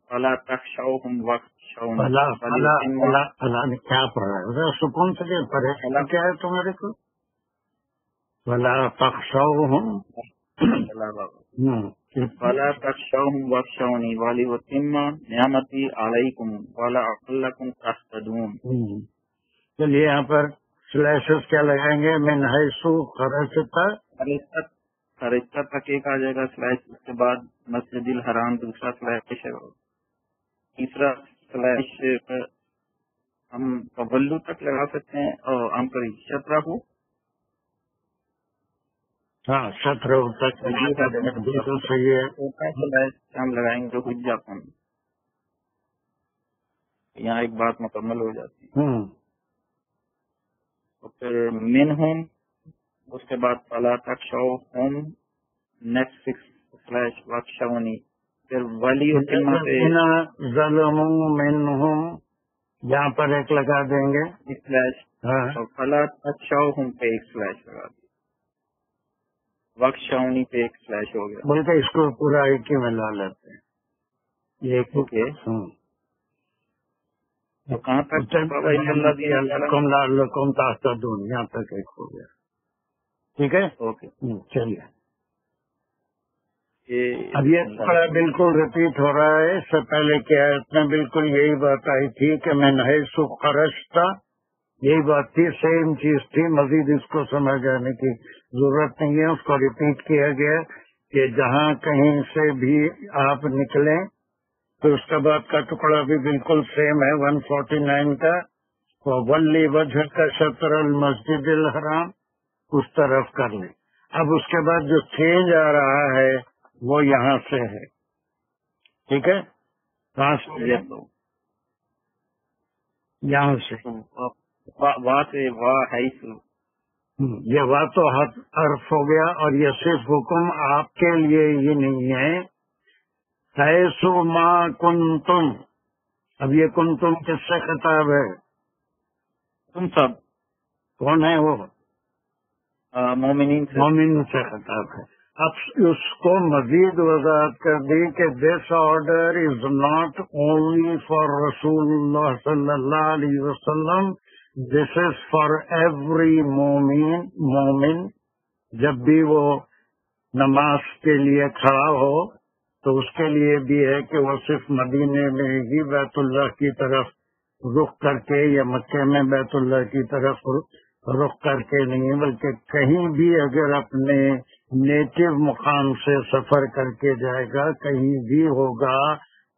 D: فلا تخشوہم واخشونی.
A: اللہ نے کیا پڑھا ہے؟ سکون سے پڑھے کیا ہے تمہارے کو؟ فلا تخشوہم
D: فلا تخشوہم واخشونی ولیتم نعمتی علیکم ولعلکم تہتدون.
A: چلیے یہاں پر سلیشز کیا لگائیں گے؟ من حیث
D: خرجتا تک ایک آ جائے گا سلیش، اس کے بعد مسجد الحرام دوسرا سلیش ہے، تیسرا سلیش ہم فولو تک لگا سکتے ہیں اور ہم پر شطرہ ہو.
A: ہاں شطرہ تک بالکل صحیح ہے.
D: سلیش ہم لگائیں گے حجت، یہاں ایک بات مکمل ہو جاتی ہے. پھر منہم، اس کے بعد فلا تخشوہم نیکسٹ سلیش واخشونی. پھر ولی
A: ظلموا منہم یہاں پر ایک لگا دیں گے
D: سلیش، اور فلا تخشوہم پہ ایک سلیش لگا دیں، واخشونی پہ ایک سلیش ہو گیا.
A: بلکہ اس کو پورا ایک ہی میں لا لیتے ہیں.
D: تو کہاں تک
A: لعلکم تہتدون یہاں تک ایک ہو گیا. ٹھیک ہے.
D: اوکے
A: چلیے. اب یہ تھوڑا بالکل ریپیٹ ہو رہا ہے. اس سے پہلے کیا ہے، اس میں بالکل یہی بات آئی تھی کہ من حیث خرجت، یہی بات تھی، سیم چیز تھی. مزید اس کو سمجھ جانے کی ضرورت نہیں ہے. اس کو ریپیٹ کیا گیا کہ جہاں کہیں سے بھی آپ نکلیں تو اس کے بعد کا ٹکڑا بھی بالکل سیم ہے 149 کا. ولی وجہ کا شطر المسجد الحرام اس طرف کر لیں. اب اس کے بعد جو چینج آ رہا ہے وہ یہاں سے ہے. ٹھیک ہے. یہاں سے یہ وا تو حرف ہو گیا، اور یہ صرف حکم آپ کے لیے ہی نہیں ہے. حیث ما کنتم، اب یہ کنتم کس سے خطاب ہے؟
D: تم سب.
A: کون ہے وہ؟
D: مومنین
A: سے خطاب ہے. اب اس کو مزید وضاحت کر دی کہ this order is not only for رسول اللہ صلی اللہ علیہ وسلم، دس از فار ایوری مومن. جب بھی وہ نماز کے لیے کھڑا ہو تو اس کے لیے بھی ہے کہ وہ صرف مدینے میں ہی بیت اللہ کی طرف رخ کر کے یا مکے میں بیت اللہ کی طرف رخ کر کے نہیں، بلکہ کہیں بھی اگر اپنے نیٹو مقام سے سفر کر کے جائے گا، کہیں بھی ہوگا،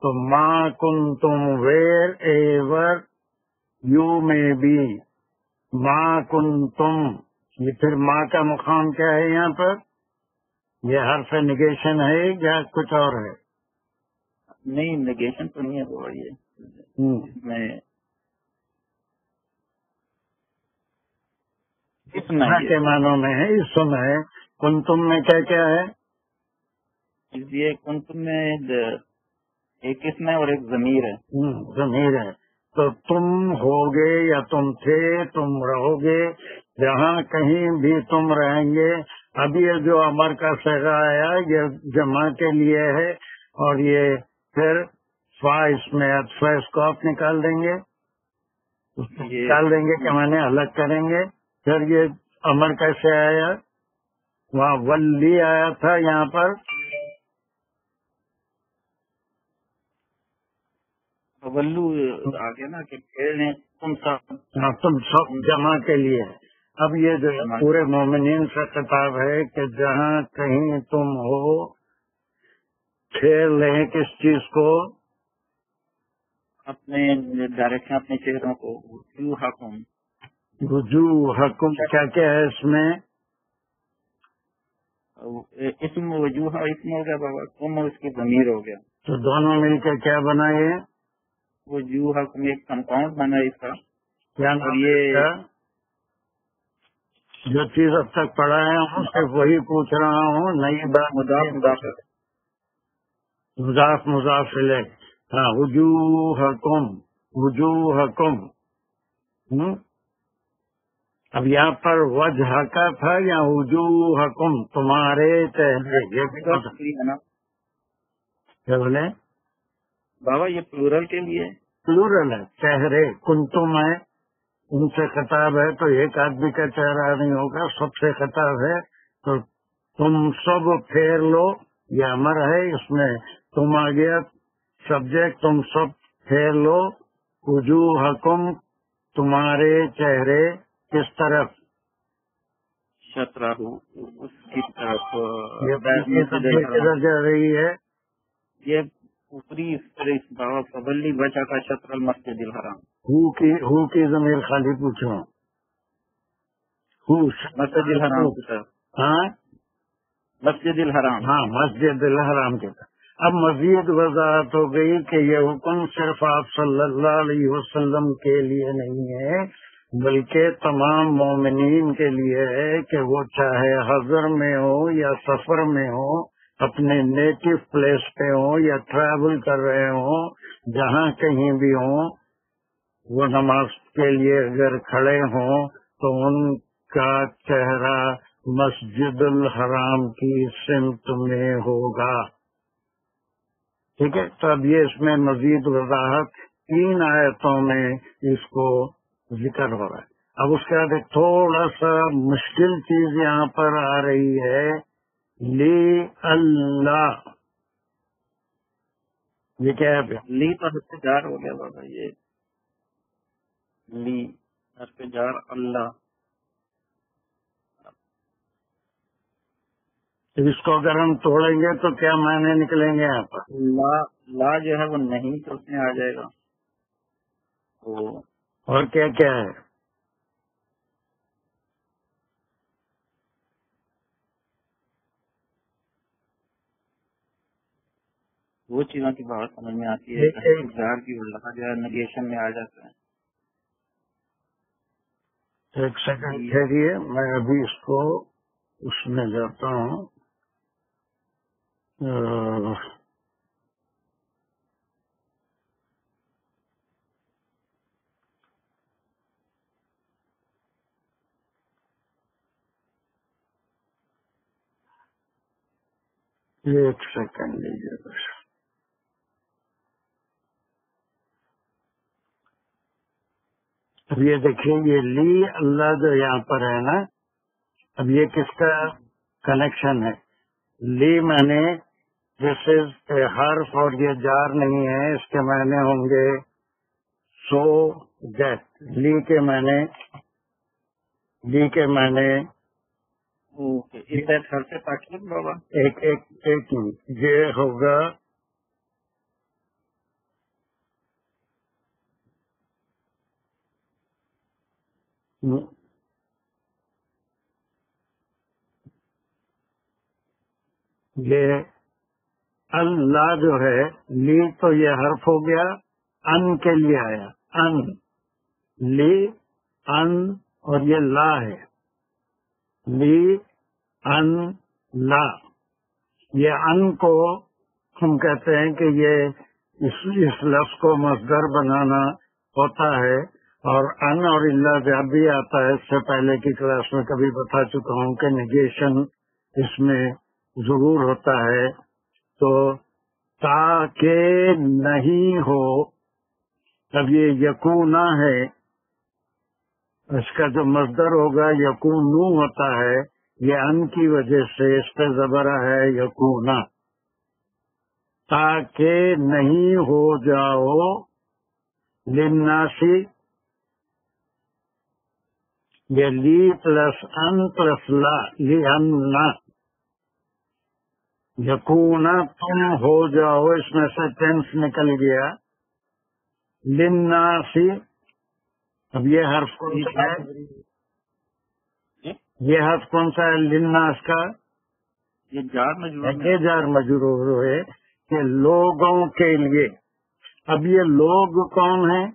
A: تو ما کنتم ویر ایور یو میں بھی ما کنتم. یہ پھر ماں کا مقام کیا ہے یہاں پر؟ یہ حرف نگیشن ہے یا کچھ اور ہے؟
D: نہیں، نگیشن تو نہیں ہے وہ. یہ میں
A: کے معنوں میں ہے، اس میں ہے. کنتم میں کیا کیا ہے؟
D: یہ کنتم میں ایک اسم ہے اور ایک ضمیر ہے.
A: ضمیر ہے. تو تم ہوگے یا تم تھے، تم رہو گے، جہاں کہیں بھی تم رہیں گے. اب یہ جو امر کا صیغہ آیا یہ جمع کے لیے ہے، اور یہ پھر فا اس میں اس کو آپ نکال دیں گے کہ معنی الگ کریں گے. پھر یہ امر کیسے آیا؟ وہاں ولی آیا تھا، یہاں پر
D: ولو آگے نا کہ
A: تم سب جمع کے لیے. اب یہ جو پورے مومنین سے خطاب ہے کہ جہاں کہیں تم ہو پھیر لیں کس چیز کو؟
D: اپنے ڈائریکشن اپنے چہروں کو. وجوہکم
A: وجوہکم کیا کیا ہے اس میں؟
D: اسم وجوہ اسم ہو گیا بابا، کم اور اس کی ضمیر ہو گیا.
A: تو دونوں مل کے کیا بنائے؟
D: وجوہکم ایک کمپاؤنڈ بنا اس کا.
A: کیا
D: اور
A: نام
D: یہ
A: ہے؟ جو چیز اب تک پڑھایا ہوں صرف وہی پوچھ رہا ہوں، نئی بات. مضاف مضاف الیہ. ہاں وجوہکم وجوہکم. اب یہاں پر وجہ کا تھا یا وجوہکم تمہارے چہرے؟ یہ بھی
D: ہے نا
A: کیا بولے؟
D: بابا یہ پلورل کے لیے
A: پلورل ہے. چہرے کنتم ہے، ان سے خطاب ہے، تو ایک آدمی کا چہرہ نہیں ہوگا، سب سے خطاب ہے. تو تم سب پھیر لو، یہ امر ہے، اس میں تم آ گیا سبجیکٹ. تم سب پھیر لو وجوہکم تمہارے چہرے کس طرف؟
D: شطرہ اس کی طرف.
A: کدھر جا رہی ہے؟
D: یہ اوپری بابا فولی وجہ کا شطر المسجد الحرام.
A: ہو کی ضمیر خالی پوچھو.
D: مسجد الحرام کی طرف.
A: ہاں
D: مسجد الحرام.
A: ہاں مسجد الحرام کی طرف. اب مزید وضاحت ہو گئی کہ یہ حکم صرف آپ صلی اللہ علیہ وسلم کے لیے نہیں ہے، بلکہ تمام مومنین کے لیے ہے کہ وہ چاہے حضر میں ہو یا سفر میں ہو، اپنے نیٹو پلیس پہ ہوں یا ٹریول کر رہے ہوں، جہاں کہیں بھی ہوں، وہ نماز کے لیے اگر کھڑے ہوں تو ان کا چہرہ مسجد الحرام کی سمت میں ہوگا. ٹھیک ہے. تو اب یہ اس میں مزید وضاحت 3 آیتوں میں اس کو ذکر ہو رہا ہے. اب اس کے بعد ایک تھوڑا سا مشکل چیز یہاں پر آ رہی ہے، لی اللہ. یہ کیا ہے؟
D: لی تو حرف جار ہو گیا بابا. یہ لی حرف جار اللہ.
A: اس کو اگر ہم توڑیں گے تو کیا معنی نکلیں گے یہاں پر؟
D: لا جو ہے وہ نہیں تو اس میں آ جائے گا.
A: اور کیا کیا ہے؟
D: وہ چیزوں کی بات سمجھ میں آتی ہے. جار کی اللہ جو ہے نگیشن میں آ جاتا ہے.
A: ایک سیکنڈ ٹھہریے، میں ابھی اس کو اس میں جاتا ہوں. ایک سیکنڈ لیجیے بس. اب یہ دیکھیں، یہ لی اللہ جو یہاں پر ہے نا، اب یہ کس کا کنیکشن ہے؟ لی معنی دس از اے حرف اور یہ جار نہیں ہے، اس کے معنی ہوں گے سو دیٹ. لی کے معنی
D: سے تاکید بابا.
A: ایک یہ ہوگا یہ اللہ جو ہے، لی تو یہ حرف ہو گیا، ان کے لیے آیا، ان لی ان، اور یہ لا ہے، لی ان لا. یہ ان کو ہم کہتے ہیں کہ یہ اس لفظ کو مصدر بنانا ہوتا ہے، اور ان اور اللہ جب بھی آتا ہے، اس سے پہلے کی کلاس میں کبھی بتا چکا ہوں کہ نیگیشن اس میں ضرور ہوتا ہے. تو تاکہ نہیں ہو، اب یہ یکونا ہے، اس کا جو مصدر ہوگا یکونو ہوتا ہے، یہ ان کی وجہ سے اس پہ زبر ہے یکونا. تاکہ نہیں ہو جاؤ للناسی، یہ لی پلس ان پلس لا، لی ان نا، یکونا تم ہو جاؤ، اس میں سے ٹینس نکل گیا، للناسی، اب یہ حرف کون سا ہے؟ یہ حرف کون سا ہے للناس کا؟
D: یہ جار مجرور
A: جار مجرور ہوئے کہ لوگوں کے لیے۔ اب یہ لوگ کون ہیں؟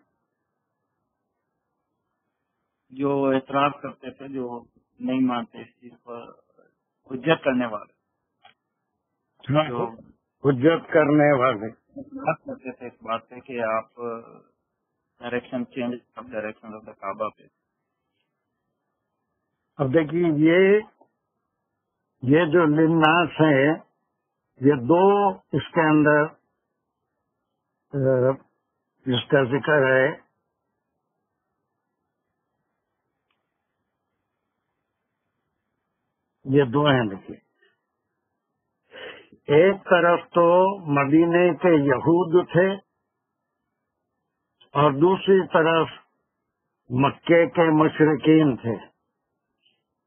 D: جو اعتراض کرتے تھے، جو نہیں مانتے اس چیز پر، حجت کرنے والے، جو
A: حجت کرنے والے
D: بات کرتے تھے اس بات پہ کہ آپ direction change of direction of the Kaaba پہ۔
A: اب دیکھیے یہ جو للناس ہے، یہ دو اس کے اندر جس کا ذکر ہے، یہ دو ہیں۔ دیکھیے ایک طرف تو مدینے کے یہود تھے اور دوسری طرف مکے کے مشرکین تھے۔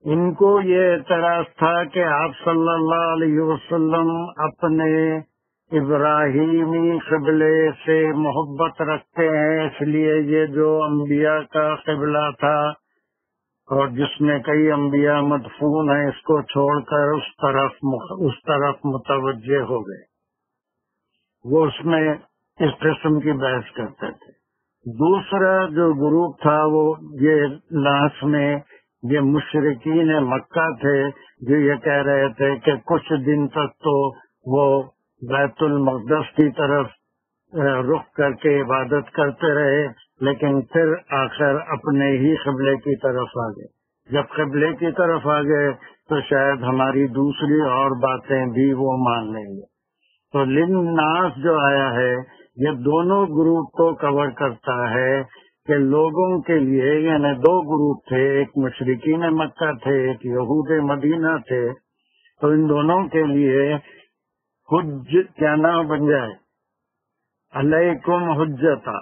A: ان کو یہ اعتراض تھا کہ آپ صلی اللہ علیہ وسلم اپنے ابراہیمی قبلے سے محبت رکھتے ہیں، اس لیے یہ جو انبیاء کا قبلہ تھا اور جس میں کئی انبیاء مدفون ہیں، اس کو چھوڑ کر اس طرف متوجہ ہو گئے۔ وہ اس میں اس قسم کی بحث کرتے تھے۔ دوسرا جو گروپ تھا وہ یہ لاس میں یہ مشرکین مکہ تھے، جو یہ کہہ رہے تھے کہ کچھ دن تک تو وہ بیت المقدس کی طرف رخ کر کے عبادت کرتے رہے، لیکن پھر آخر اپنے ہی قبلے کی طرف آ گئے۔ جب قبلے کی طرف آ گئے تو شاید ہماری دوسری اور باتیں بھی وہ مان لیں گے۔ تو للناس جو آیا ہے یہ دونوں گروپ کو کور کرتا ہے کہ لوگوں کے لیے، یعنی دو گروپ تھے، ایک مشرکین مکہ تھے، ایک یہود مدینہ تھے، تو ان دونوں کے لیے کیا نام بن جائے؟ علیکم حجتا۔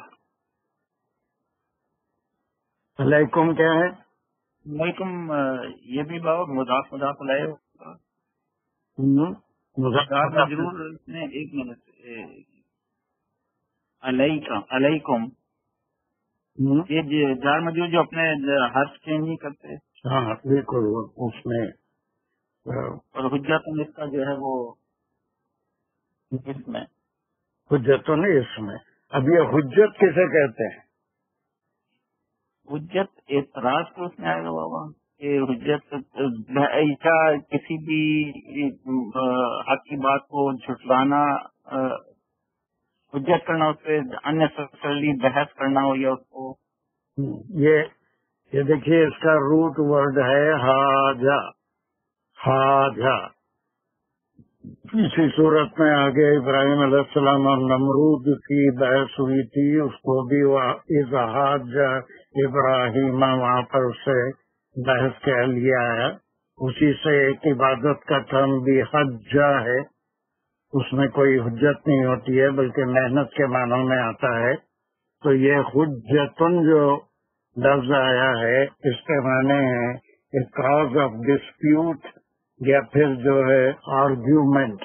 A: علیکم کیا ہے؟
D: علیکم، یہ بھی باب مضاف علیہ جار مجرور میں ایک منٹ، علیکم یہ جار مجرور جو اپنے حرف چینج نہیں کرتے۔
A: ہاں بالکل، اس میں
D: اور حجت اس کا جو ہے وہ اس میں
A: حجت تو نہیں، اس میں اب یہ حجت کسے کہتے ہیں؟
D: حجت اعتراض تو اس میں آئے گا بابا، کہ حجت ایسا کسی بھی حق کی بات کو جھٹلانا، حجت کرنا، اس پہ انیسیسریلی بحث کرنا ہو، یا اس کو
A: یہ دیکھیے اس کا روٹ ورڈ ہے حاجہ۔ حاجہ اسی صورت میں آگے ابراہیم علیہ السلام اور نمرود کی بحث ہوئی تھی، اس کو بھی اظہاد ابراہیم وہاں پر اس سے بحث کہہ لیا ہے۔ اسی سے ایک عبادت کا ٹرم بھی حجہ ہے، اس میں کوئی حجت نہیں ہوتی ہے بلکہ محنت کے معنوں میں آتا ہے۔ تو یہ حجتن جو لفظ آیا ہے اس کے معنی ہے کاز آف ڈسپیوٹ یا پھر جو ہے آرگیومنٹ۔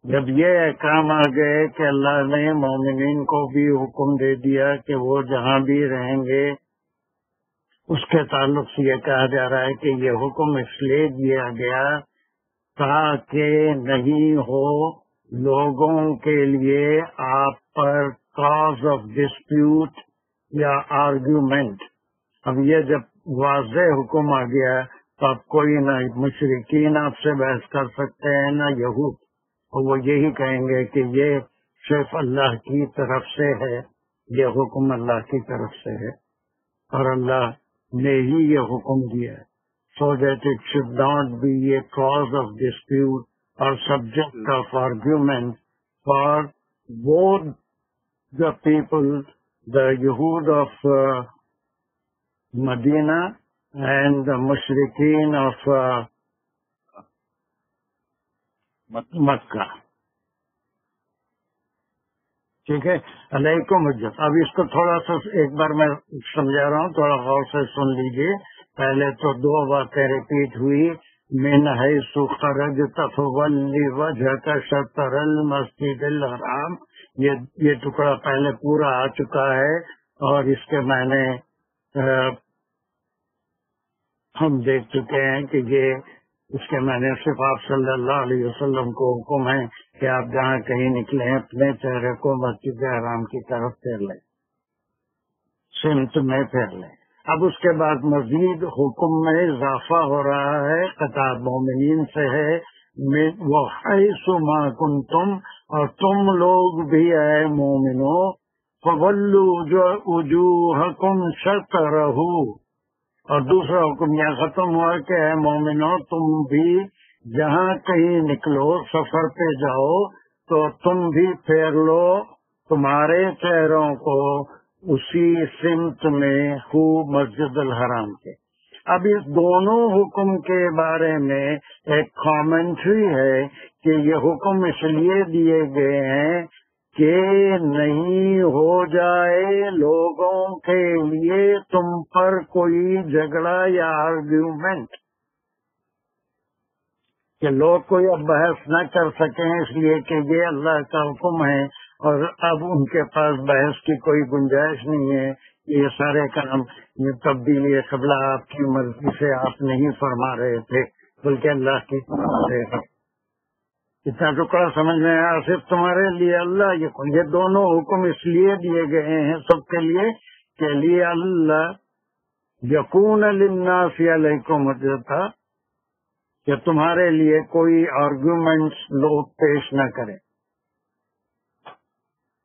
A: جب یہ احکام آ گئے کہ اللہ نے مومنین کو بھی حکم دے دیا کہ وہ جہاں بھی رہیں گے، اس کے تعلق سے یہ کہا جا رہا ہے کہ یہ حکم اس لیے دیا گیا تاکہ نہیں ہو لوگوں کے لیے آپ پر کاز آف ڈسپیوٹ یا آرگیومنٹ۔ اب یہ جب واضح حکم آ گیا تو اب کوئی نہ مشرکین آپ سے بحث کر سکتے ہیں نہ یہود، اور وہ یہی کہیں گے کہ یہ صرف اللہ کی طرف سے ہے، یہ حکم اللہ کی طرف سے ہے اور اللہ نے ہی یہ حکم دیا ہے، so that it should not be a cause of dispute or subject of argument for both the people, the Yahud of Medina and the Mushrikeen of مکہ۔ ٹھیک ہے، علیکم حجت۔ اب اس کو تھوڑا سا ایک بار میں سمجھا رہا ہوں، تھوڑا غور سے سن لیجئے۔ پہلے تو دو باتیں ریپیٹ ہوئی من حیث خرجت فول وجهک شطر المسجد الحرام، یہ ٹکڑا پہلے پورا آ چکا ہے، اور اس کے معنی ہم دیکھ چکے ہیں کہ یہ اس کے معنی صرف آپ صلی اللہ علیہ وسلم کو حکم ہے کہ آپ جہاں کہیں نکلیں اپنے چہرے کو مسجد حرام کی طرف پھیر لیں، سمت میں پھیر لیں۔ اب اس کے بعد مزید حکم میں اضافہ ہو رہا ہے، خطاب مومنین سے ہے، وَحَيْثُ مَا كُنْتُمْ، اور تم لوگ بھی اے مومنو، فَوَلُّوا وُجُوهَكُمْ شَطْرَهُ، اور دوسرا حکم یہ ختم ہوا کہ اے مومنو تم بھی جہاں کہیں نکلو، سفر پہ جاؤ تو تم بھی پھیر لو تمہارے چہروں کو اسی سمت میں خوب مسجد الحرام کے۔ اب اس دونوں حکم کے بارے میں ایک کامنٹری ہے کہ یہ حکم اس لیے دیے گئے ہیں کہ نہیں ہو جائے لوگوں کے لیے تم پر کوئی جھگڑا یا آرگیومنٹ، کہ لوگ کوئی اب بحث نہ کر سکیں، اس لیے کہ یہ اللہ کا حکم ہے اور اب ان کے پاس بحث کی کوئی گنجائش نہیں ہے۔ یہ سارے کام، یہ تبدیلی قبلہ آپ کی مرضی سے آپ نہیں فرما رہے تھے بلکہ اللہ کی سے۔ اتنا ٹکڑا سمجھ میں آیا صرف تمہارے لیے اللہ، یہ دونوں حکم اس لیے دیے گئے ہیں سب کے لیے کہ لیے اللہ یکون للناس علیکم حجۃ، کہ تمہارے لیے کوئی آرگومنٹس لوگ پیش نہ کریں،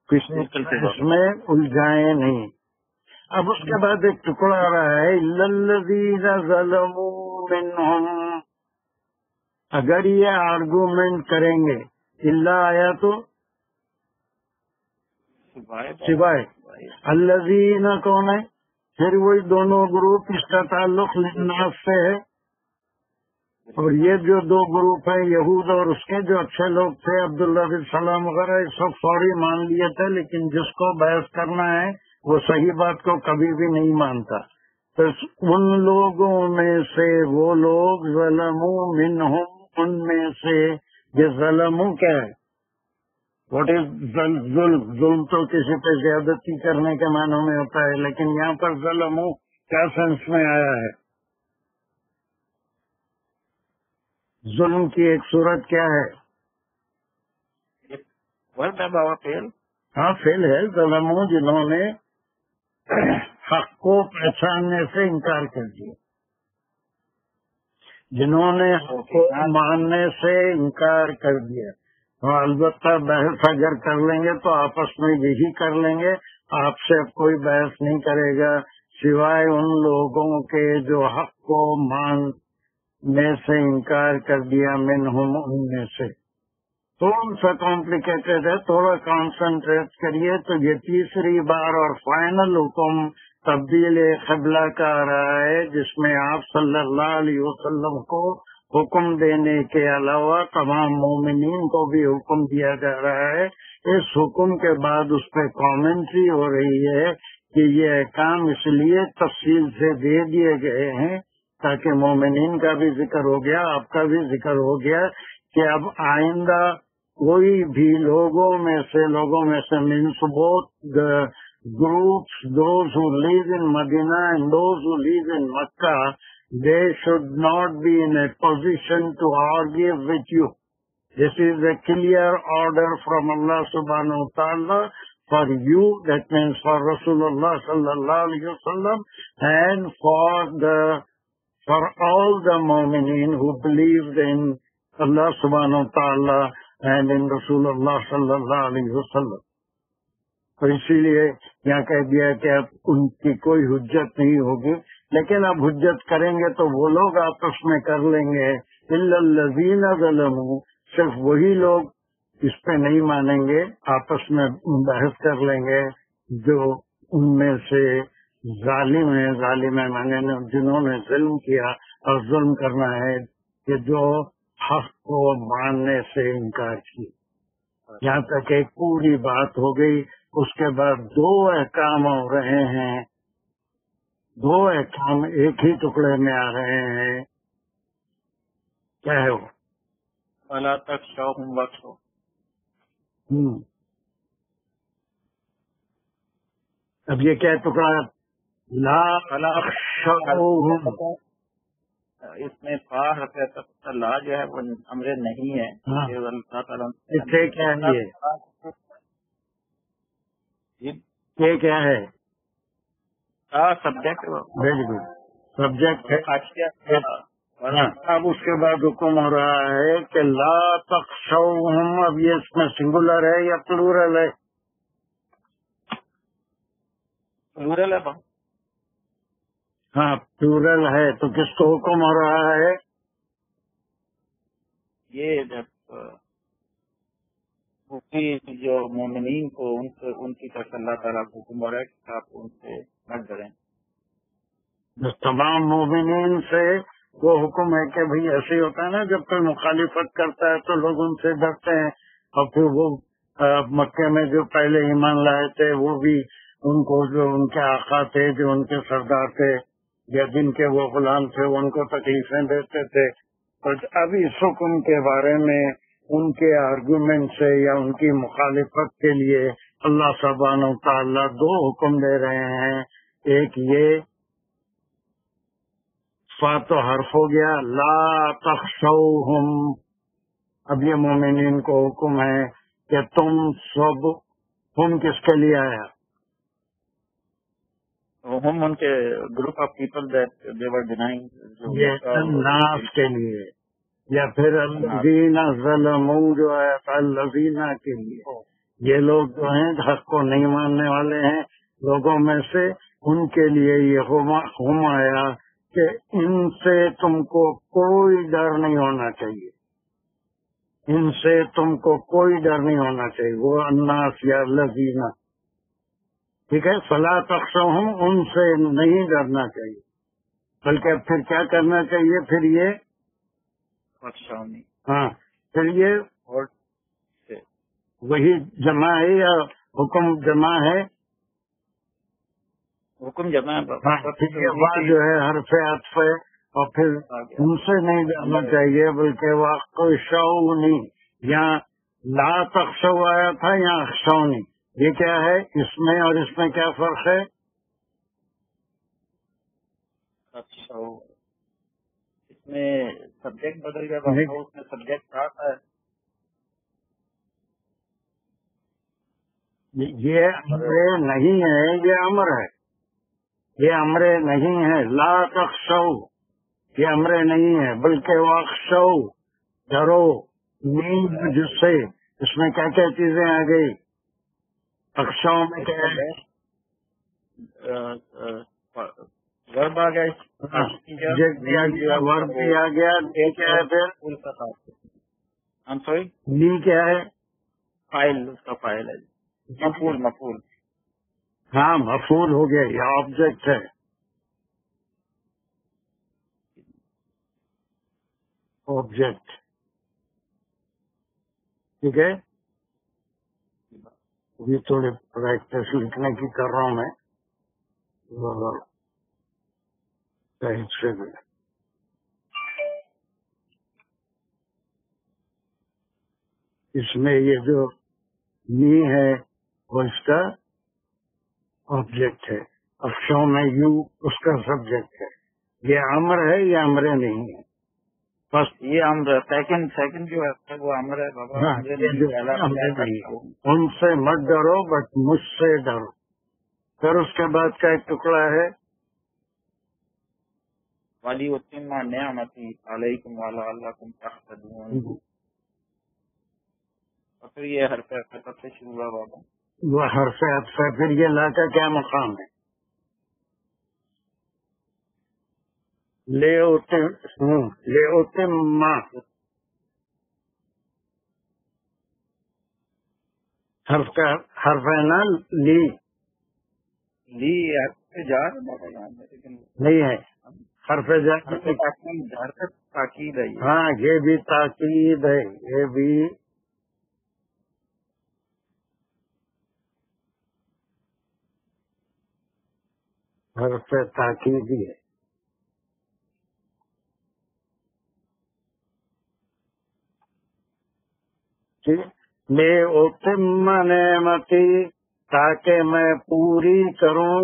A: اس میں الجھائیں نہیں۔ اب اس کے بعد ایک ٹکڑا آ رہا ہے الا الذین ظلموا منہم، اگر یہ آرگومنٹ کریں گے، اللہ آیا تو سوائے، الذین کون ہے؟ پھر وہی دونوں گروپ، اس کا تعلق للناس سے ہے، اور یہ جو دو گروپ ہیں یہود اور اس کے جو اچھے لوگ تھے عبداللہ بن سلام وغیرہ، سب فوری مان لیے تھے، لیکن جس کو بحث کرنا ہے وہ صحیح بات کو کبھی بھی نہیں مانتا۔ تو ان لوگوں میں سے وہ لوگ ظلموا منہم، ان میں سے، یہ ظلموا کیا ہے؟ واٹ از ظلم؟ ظلم تو کسی پہ زیادتی کرنے کے معنوں میں ہوتا ہے، لیکن یہاں پر ظلموا کیا سینس میں آیا ہے؟ ظلم کی ایک صورت کیا ہے؟ ہاں فعل ہے، ظلموا جنہوں نے حق کو پہچاننے سے انکار کر دیا، جنہوں نے حق کو ماننے سے انکار کر دیا۔ ہاں البتہ بحث اگر کر لیں گے تو آپس میں یہی کر لیں گے، آپ سے کوئی بحث نہیں کرے گا سوائے ان لوگوں کے جو حق کو ماننے سے انکار کر دیا، منہم، ان میں سے۔ تھوڑا سا کمپلیکیٹڈ ہے، تھوڑا کانسنٹریٹ کریے تو یہ تیسری بار اور فائنل حکم تبدیل قبلہ کا آ رہا ہے، جس میں آپ صلی اللہ علیہ وسلم کو حکم دینے کے علاوہ تمام مومنین کو بھی حکم دیا جا رہا ہے۔ اس حکم کے بعد اس پہ کامنٹری ہو رہی ہے کہ یہ کام اس لیے تفصیل سے دے دیے گئے ہیں تاکہ مومنین کا بھی ذکر ہو گیا، آپ کا بھی ذکر ہو گیا کہ اب آئندہ کوئی بھی لوگوں میں سے means both the groups, those who live in Medina and those who live in Makkah, they should not be in a position to argue with you. This is a clear order from Allah subhanahu wa ta'ala for you, that means for Rasulullah sallallahu alayhi wa sallam, and for all the mu'mineen who believed in Allah subhanahu wa ta'ala and in Rasulullah sallallahu alayhi wa sallam. تو اسی لیے یہاں کہہ دیا کہ اب ان کی کوئی حجت نہیں ہوگی، لیکن اب حجت کریں گے تو وہ لوگ آپس میں کر لیں گے، الا الذین ظلموا، صرف وہی لوگ اس پہ نہیں مانیں گے، آپس میں بحث کر لیں گے جو ان میں سے ظالم ہیں، ظالم ہے مانے جنہوں نے ظلم کیا، اور ظلم کرنا ہے کہ جو حق کو ماننے سے انکار کیا۔ یہاں تک ایک پوری بات ہو گئی۔ اس کے بعد دو احکام ہو رہے ہیں، دو احکام ایک ہی ٹکڑے میں آ رہے ہیں۔ کیا ہے وہ؟
D: فلا تخشوهم واخشوا.
A: اب یہ کیا ٹکڑا؟ لا تخشوهم.
D: اس میں فا حرف عطف لا جو ہے وہ امر نہیں ہے. اللہ تعالیٰ
A: اس سے کیا ہے یہ کیا ہے؟
D: سبجیکٹ
A: ویری گڈ سبجیکٹ ہے. اب اس کے بعد حکم ہو رہا ہے کہ لا تخشوهم. اب یہ اس میں سنگولر ہے یا پلورل ہے؟
D: پلورل ہے.
A: ہاں پلورل ہے تو کس کو حکم ہو رہا ہے؟
D: یہ جب جو مومنین کو ان کی طرف اللہ تعالیٰ کو حکم ہو رہا ہے کہ آپ ان سے نہ ڈریں.
A: تمام مومنین سے وہ حکم ہے کہ بھئی ایسے ہی ہوتا ہے نا، جب کوئی مخالفت کرتا ہے تو لوگ ان سے ڈرتے ہیں. اور پھر وہ مکے میں جو پہلے ایمان لائے تھے وہ بھی ان کو، جو ان کے آقا تھے، جو ان کے سردار تھے یا جن کے وہ غلام تھے، ان کو تکلیفیں دیتے تھے. اور اب اس حکم کے بارے میں ان کے آرگومنٹ سے یا ان کی مخالفت کے لیے اللہ سبحانہ و تعالیٰ دو حکم دے رہے ہیں. ایک یہ فا تو حرف ہو گیا، لا تخشوہم. اب یہ مومنین کو حکم ہے کہ تم سب، ہم کس کے لیے آیا؟
D: ہم ان کے group of people that they were denying.
A: یہ الناس کے لیے، یا پھر الذین ظلموا جو ہے الذین کے لیے. یہ لوگ جو ہیں حق کو نہیں ماننے والے ہیں لوگوں میں سے، ان کے لیے یہ حکم آیا کہ ان سے تم کو کوئی ڈر نہیں ہونا چاہیے. ان سے تم کو کوئی ڈر نہیں ہونا چاہیے. وہ الناس یا الذین، ٹھیک ہے. فلا تخشوہم، ان سے نہیں ڈرنا چاہیے، بلکہ پھر کیا کرنا چاہیے؟ پھر یہ ہاں پھر یہ وہی جمع ہے یا حکم جمع ہے؟
D: حکم جمع ہے.
A: پھر یہ بات جو ہے حرف عطف ہے، اور پھر ان سے نہیں ڈرنا چاہیے بلکہ واخشونی. یہاں لا تخشو آیا تھا، یہاں اخشونی. یہ کیا ہے؟ اس میں اور اس میں کیا فرق ہے؟
D: اچھا اس میں سبجیکٹ بدل گیا، اس میں سبجیکٹ آتا ہے.
A: یہ امر نہیں ہے، یہ امر ہے. یہ امر نہیں ہے. لا تخشو یہ امر نہیں ہے بلکہ واخشو، ڈرو. نیند جس سے، اس میں کیا کیا چیزیں آ گئی؟ اخشو میں کیا ہے؟
D: ورب آ گیا،
A: ورب بھی آ گیا. کیا ہے پھر؟
D: سوری
A: نی کیا ہے؟
D: فائل، اس کا فائل ہے. مفعول.
A: ہاں مفعول ہو گیا، یہ آبجیکٹ ہے. آبجیکٹ، ٹھیک ہے. ابھی تھوڑی پریکٹس لکھنے کی کر رہا ہوں میں. اس میں یہ جو نی ہے وہ اس کا آبجیکٹ ہے. اخشوں میں یو اس کا سبجیکٹ ہے. یہ امر ہے یا امر نہیں ہے؟ بس
D: یہ امر سیکنڈ جو ہے وہ امر ہے بابا.
A: ان سے مت ڈرو بٹ مجھ سے ڈرو. پھر اس کے بعد کا ایک ٹکڑا ہے
D: والی اتم نعمتی علیکم ولعلکم تہتدون. اور پھر یہ حرف عطف سے شروع ہوا بابا.
A: وہ حرف عطف ہے. پھر یہ لا کا کیا مقام ہے؟ لے اتم حرف کا حرف ہے نا. لی
D: جار
A: نہیں ہے، حرف جار
D: تاکید ہے.
A: ہاں یہ بھی تاکید ہے. یہ بھی حرف تاکید ہی ہے. لے اتم نعمتی تاکہ میں پوری کروں.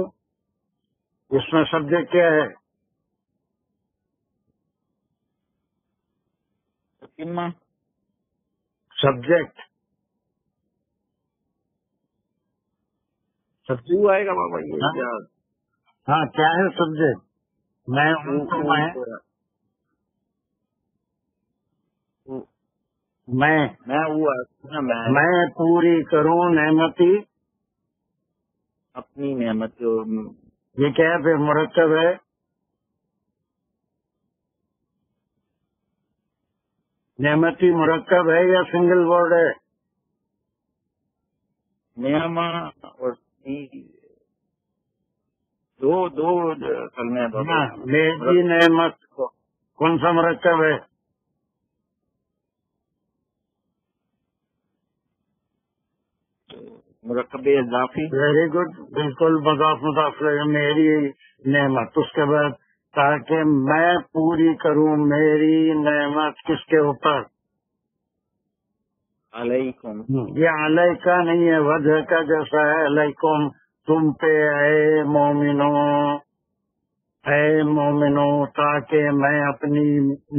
A: اس میں سبجیکٹ کیا ہے؟ سبجیکٹ
D: وہ آئے گا بابا یہ.
A: ہاں کیا ہے سبجیکٹ؟ میں پوری کروں نعمتی
D: اپنی نعمت.
A: یہ کیا ہے پھر مرکب ہے؟ نعمتی مرکب ہے یا سنگل ورڈ ہے؟
D: نعمہ اور دو کلمے.
A: میری نعمت کون سا مرکب ہے؟
D: مرکب اضافی.
A: ویری گڈ، بالکل مضاف مضاف میری نعمت. اس کے بعد تاکہ میں پوری کروں میری نعمت کس کے اوپر؟
D: علیکم.
A: یہ علیہ کا نہیں ہے، وجہ کا جیسا ہے. علیکم تم پہ، اے مومنو تاکہ میں اپنی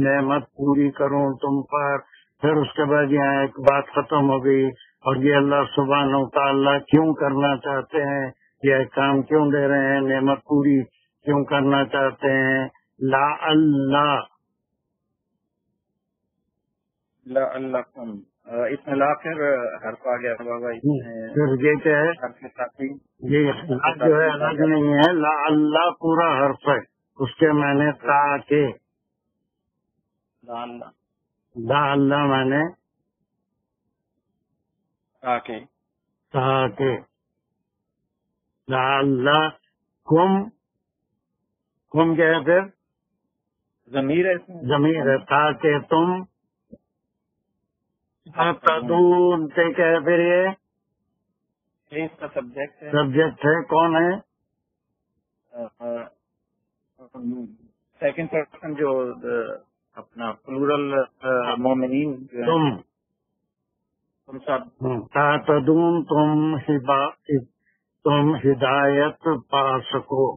A: نعمت پوری کروں تم پر. پھر اس کے بعد یہاں ایک بات ختم ہو گئی، اور یہ اللہ سبحانہ و تعالیٰ کیوں کرنا چاہتے ہیں، یہ کام کیوں دے رہے ہیں، نعمت پوری کیوں کرنا چاہتے ہیں. لا اللہ
D: اس میں لا پھر حرف آ گیا بابا.
A: پھر یہ کیا ہے؟ یہ جو ہے الگ نہیں ہے، لا اللہ پورا حرف ہے. اس کے معنی تاکہ. لا اللہ معنی تاکہ. لا اللہ کم کیا ہے پھر؟
D: ضمیر
A: ہے. تاکہ تم تدون سے کیا ہے پھر؟ یہ
D: اس کا
A: سبجیکٹ ہے. کون ہے؟
D: سیکنڈ پرسن جو اپنا پلورل مومنین. تم سب
A: تدون تم ہدایت پا سکو.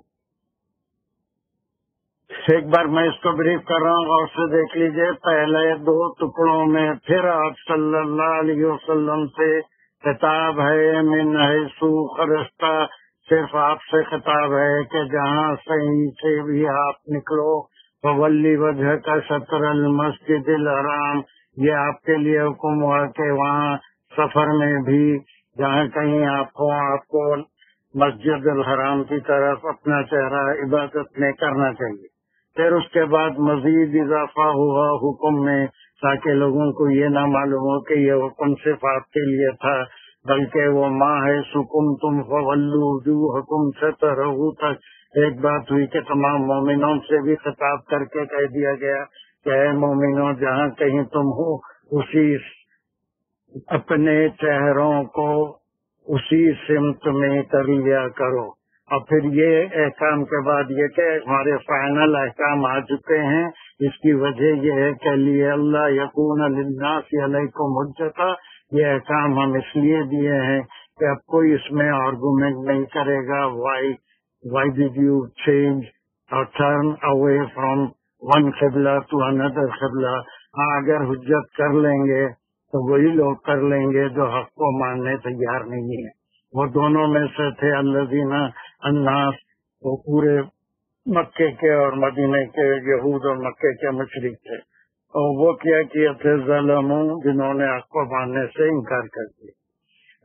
A: ایک بار میں اس کو بریف کر رہا ہوں، اور سے دیکھ لیجئے. پہلے دو ٹکڑوں میں پھر آپ صلی اللہ علیہ وسلم سے خطاب ہے. من حیث خرجتا، صرف آپ سے خطاب ہے کہ جہاں سے بھی آپ نکلو. فولی وجہ کا شطر المسجد الحرام، یہ آپ کے لیے حکم ہوا کہ وہاں سفر میں بھی جہاں کہیں آپ کو مسجد الحرام کی طرف اپنا چہرہ عبادت میں کرنا چاہیے. پھر اس کے بعد مزید اضافہ ہوا حکم میں، تاکہ لوگوں کو یہ نہ معلوم ہو کہ یہ حکم صرف آپ کے لیے تھا، بلکہ وہ ماں ہے سکم تم فولو وجوہکم شطرہ تک ایک بات ہوئی کہ تمام مومنوں سے بھی خطاب کر کے کہہ دیا گیا کہ اے مومنوں، جہاں کہیں تم ہو اسی اپنے چہروں کو اسی سمت میں کر لیا کرو. اور پھر یہ احکام کے بعد یہ کہ ہمارے فائنل احکام آ چکے ہیں. اس کی وجہ یہ ہے کہ لیے اللہ یکون للناس علیکم حجتا، یہ احکام ہم اس لیے دیے ہیں کہ اب کوئی اس میں آرگومنٹ نہیں کرے گا وائی ڈیڈ یو چینج اور ٹرن اوے فرام ون قبلہ ٹو اندر قبلہ. ہاں اگر حجت کر لیں گے تو وہی لوگ کر لیں گے جو حق کو ماننے تیار نہیں ہیں. وہ دونوں میں سے تھے الذین الناس، وہ پورے مکے کے اور مدینے کے یہود اور مکے کے مشرک تھے، اور وہ کیا کیے تھے ظلموں، جنہوں نے حق کو ماننے سے انکار کر دیا.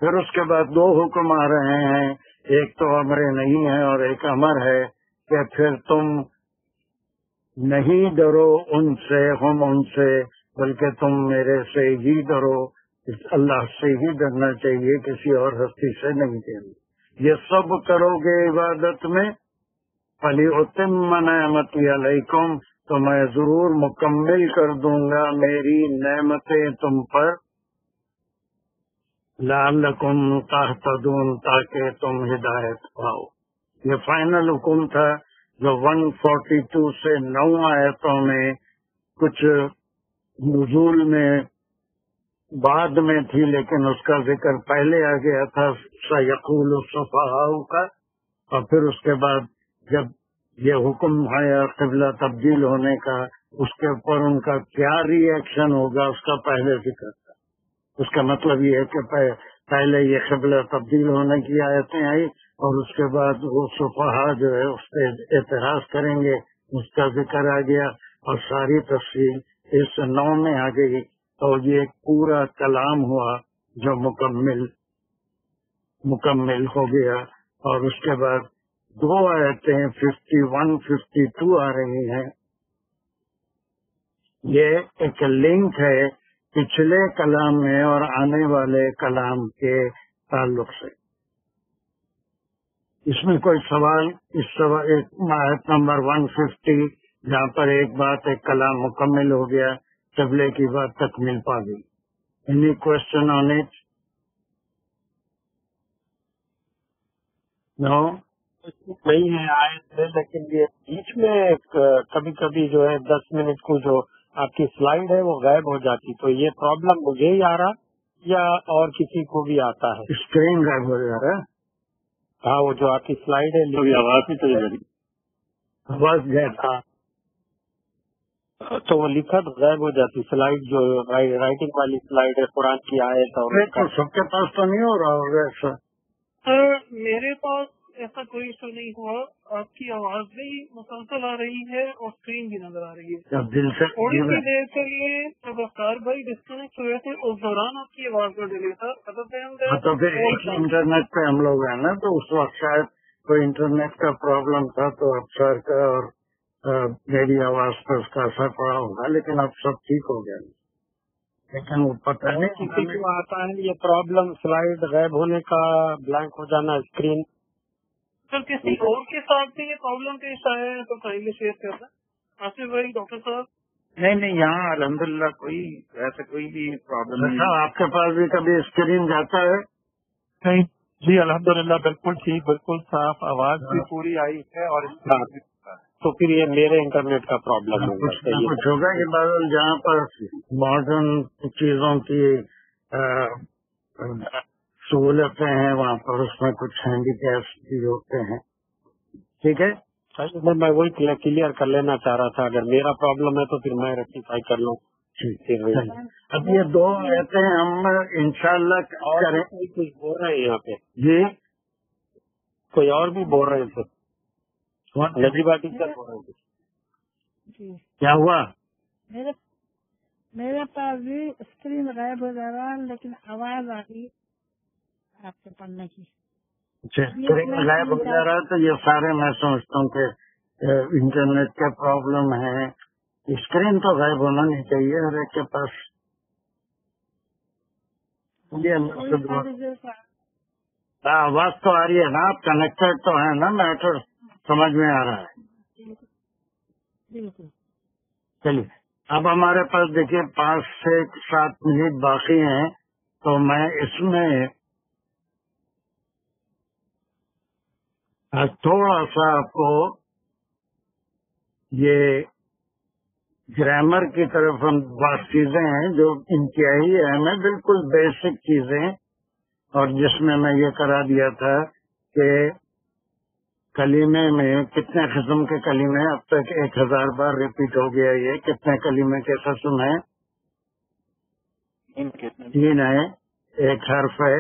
A: پھر اس کے بعد دو حکم آ رہے ہیں، ایک تو امر نہیں ہے اور ایک امر ہے کہ پھر تم نہیں ڈرو ان سے، ہم ان سے، بلکہ تم میرے سے ہی ڈرو. اللہ سے ہی ڈرنا چاہیے، کسی اور ہستی سے نہیں ڈرنا. یہ سب کرو گے عبادت میں، فَلِأُتِمَّ نِعْمَتِي عَلَيْكُمْ، تو میں ضرور مکمل کر دوں گا میری نعمتیں تم پر. لَعَلَّكُمْ تَهْتَدُونَ، تاکہ تم ہدایت پاؤ. یہ فائنل حکم تھا جو 142 سے 9 آیتوں میں کچھ نزول میں بعد میں تھی لیکن اس کا ذکر پہلے آ گیا تھا سیقول السفہاء کا، اور پھر اس کے بعد جب یہ حکم آیا قبلہ تبدیل ہونے کا، اس کے اوپر ان کا کیا ری ایکشن ہوگا اس کا پہلے ذکر تھا۔ اس کا مطلب یہ ہے کہ پہلے یہ قبلہ تبدیل ہونے کی آیتیں آئی اور اس کے بعد وہ صفحہ جو ہے اس پہ اعتراض کریں گے، اس کا ذکر آ گیا اور ساری تفصیل اس 9 میں آ گئی، اور یہ ایک پورا کلام ہوا جو مکمل ہو گیا۔ اور اس کے بعد 2 آیتیں 51 52 آ رہی ہیں۔ یہ ایک لنک ہے پچھلے کلام میں اور آنے والے کلام کے تعلق سے۔ اس میں کوئی سوال؟ آیت نمبر 150 جہاں پر ایک بات ایک کلام مکمل ہو گیا، قبلے کی بات تکمیل پا گئی۔ Any question on it? No
C: نہیں ہے آیت میں، لیکن یہ بیچ میں کبھی کبھی جو ہے 10 منٹ کو جو آپ کی سلائیڈ ہے وہ غائب ہو جاتی، تو یہ پرابلم مجھے ہی آ رہا یا اور کسی کو بھی آتا ہے؟
A: اسکرین غائب ہو جا رہا ہے۔
C: ہاں، وہ جو آپ کی سلائیڈ ہے
D: آواز نہیں چلی جا رہی،
A: آواز غائب۔
C: ہاں، تو وہ لکھت غائب ہو جاتی، سلائیڈ جو رائٹنگ والی سلائیڈ ہے قرآن کی آیت اور
A: تو سب کے پاس تو نہیں ہو رہا ہوگا ایسا؟
E: میرے پاس ایسا کوئی ایشو نہیں ہوا، آپ کی آواز بھی مسلسل آ رہی ہے اور اسکرین بھی نظر آ رہی ہے۔
A: جب دل سے
E: تھوڑی سی دیر کے لیے جب افطار بھائی ڈسکنیکٹ ہوئے تھے اس دوران آپ کی آواز کا ڈیلے تھا۔
A: تو پھر انٹرنیٹ پہ ہم لوگ ہیں نا، تو اس وقت شاید کوئی انٹرنیٹ کا پرابلم تھا تو افسر کا اور میری آواز پر اس کا اثر پڑا ہوگا، لیکن اب سب ٹھیک ہو گیا۔ لیکن وہ پتہ نہیں
C: کسی کو آتا ہے یہ پرابلم، سلائیڈ غائب ہونے کا، بلینک ہو جانا اسکرین۔
E: سر کسی اور کے ساتھ بھی یہ پرابلم پیش آیا ہے تو کائنڈلی شیئر کرنا۔ آصف بھائی، ڈاکٹر صاحب؟
D: نہیں یہاں الحمدللہ کوئی ایسا کوئی بھی پرابلم نہیں۔
A: آپ کے پاس بھی کبھی اسکرین جاتا ہے؟
B: نہیں جی، الحمدللہ بالکل ٹھیک، بالکل صاف، آواز بھی پوری آئی ہے اور
C: تو پھر یہ میرے انٹرنیٹ کا پرابلم
A: کچھ ہوگا کہ بادل جہاں پر ماڈرن چیزوں کی سہولتیں ہیں وہاں پر اس میں کچھ ہینڈیکیپس بھی ہوتے ہیں۔ ٹھیک ہے،
C: میں وہی کلیئر کر لینا چاہ رہا تھا، اگر میرا پرابلم ہے تو پھر میں ریکٹیفائی کر لوں۔
A: اب یہ 2 آیتیں ہم انشاءاللہ کریں۔
C: کچھ بول رہے ہیں یہاں پہ
A: جی،
C: کوئی اور بھی بول رہے تھے، نجیبہ ٹیچر بول رہے تھے۔
A: کیا ہوا؟
F: میرے پاس بھی اسکرین غائب ہو جا رہا ہے لیکن آواز آ رہی آپ کے پڑھنے کی۔
A: اسکرین غائب ہو جا رہا ہے تو یہ سارے میں سمجھتا ہوں کہ انٹرنیٹ کا پرابلم ہے۔ اسکرین تو غائب ہونا نہیں چاہیے ہر ایک کے پاس۔ آواز تو آ رہی ہے نا، آپ کنیکٹڈ تو ہے نا، میٹر سمجھ میں آ رہا ہے۔
F: بالکل۔
A: چلیے اب ہمارے پاس دیکھیے 5 سے 7 منٹ باقی ہیں، تو میں اس میں تھوڑا سا آپ کو یہ گرامر کی طرف ہم بعض چیزیں ہیں جو انتہائی اہم ہیں، بالکل بیسک چیزیں، اور جس میں یہ کرا دیا تھا کہ کلمے میں کتنے قسم کے کلمے، اب تک 1000 بار ریپیٹ ہو گیا، یہ کتنے کلمے کے قسم ہیں؟ 3 ہے، 1 حرف ہے،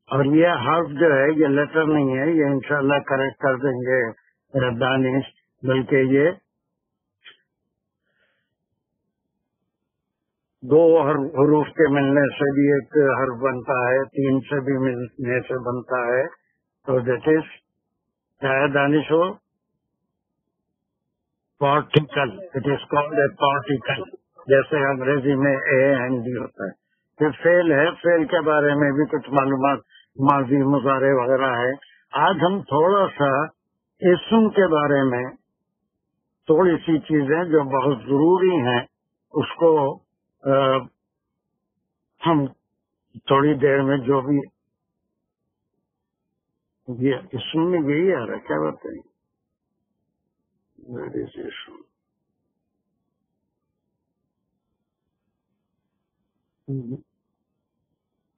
A: اور یہ حرف جو ہے یہ لیٹر نہیں ہے، یہ انشاءاللہ کریکٹ کر دیں گے دانش، بلکہ یہ 2 حروف کے ملنے سے بھی ایک حرف بنتا ہے، 3 سے بھی ملنے سے بنتا ہے، تو دیٹ از کیا ہے دانش؟ ہو particle, it is called a particle, جیسے انگریزی میں اے این ڈی ہوتا ہے۔ پھر فعل ہے، فعل کے بارے میں بھی کچھ معلومات، ماضی، مضارع وغیرہ ہے۔ آج ہم تھوڑا سا اسم کے بارے میں تھوڑی سی چیزیں جو بہت ضروری ہیں اس کو ہم تھوڑی دیر میں جو بھی یہ اسم میں یہی آ رہا ہے، کیا بتائیں؟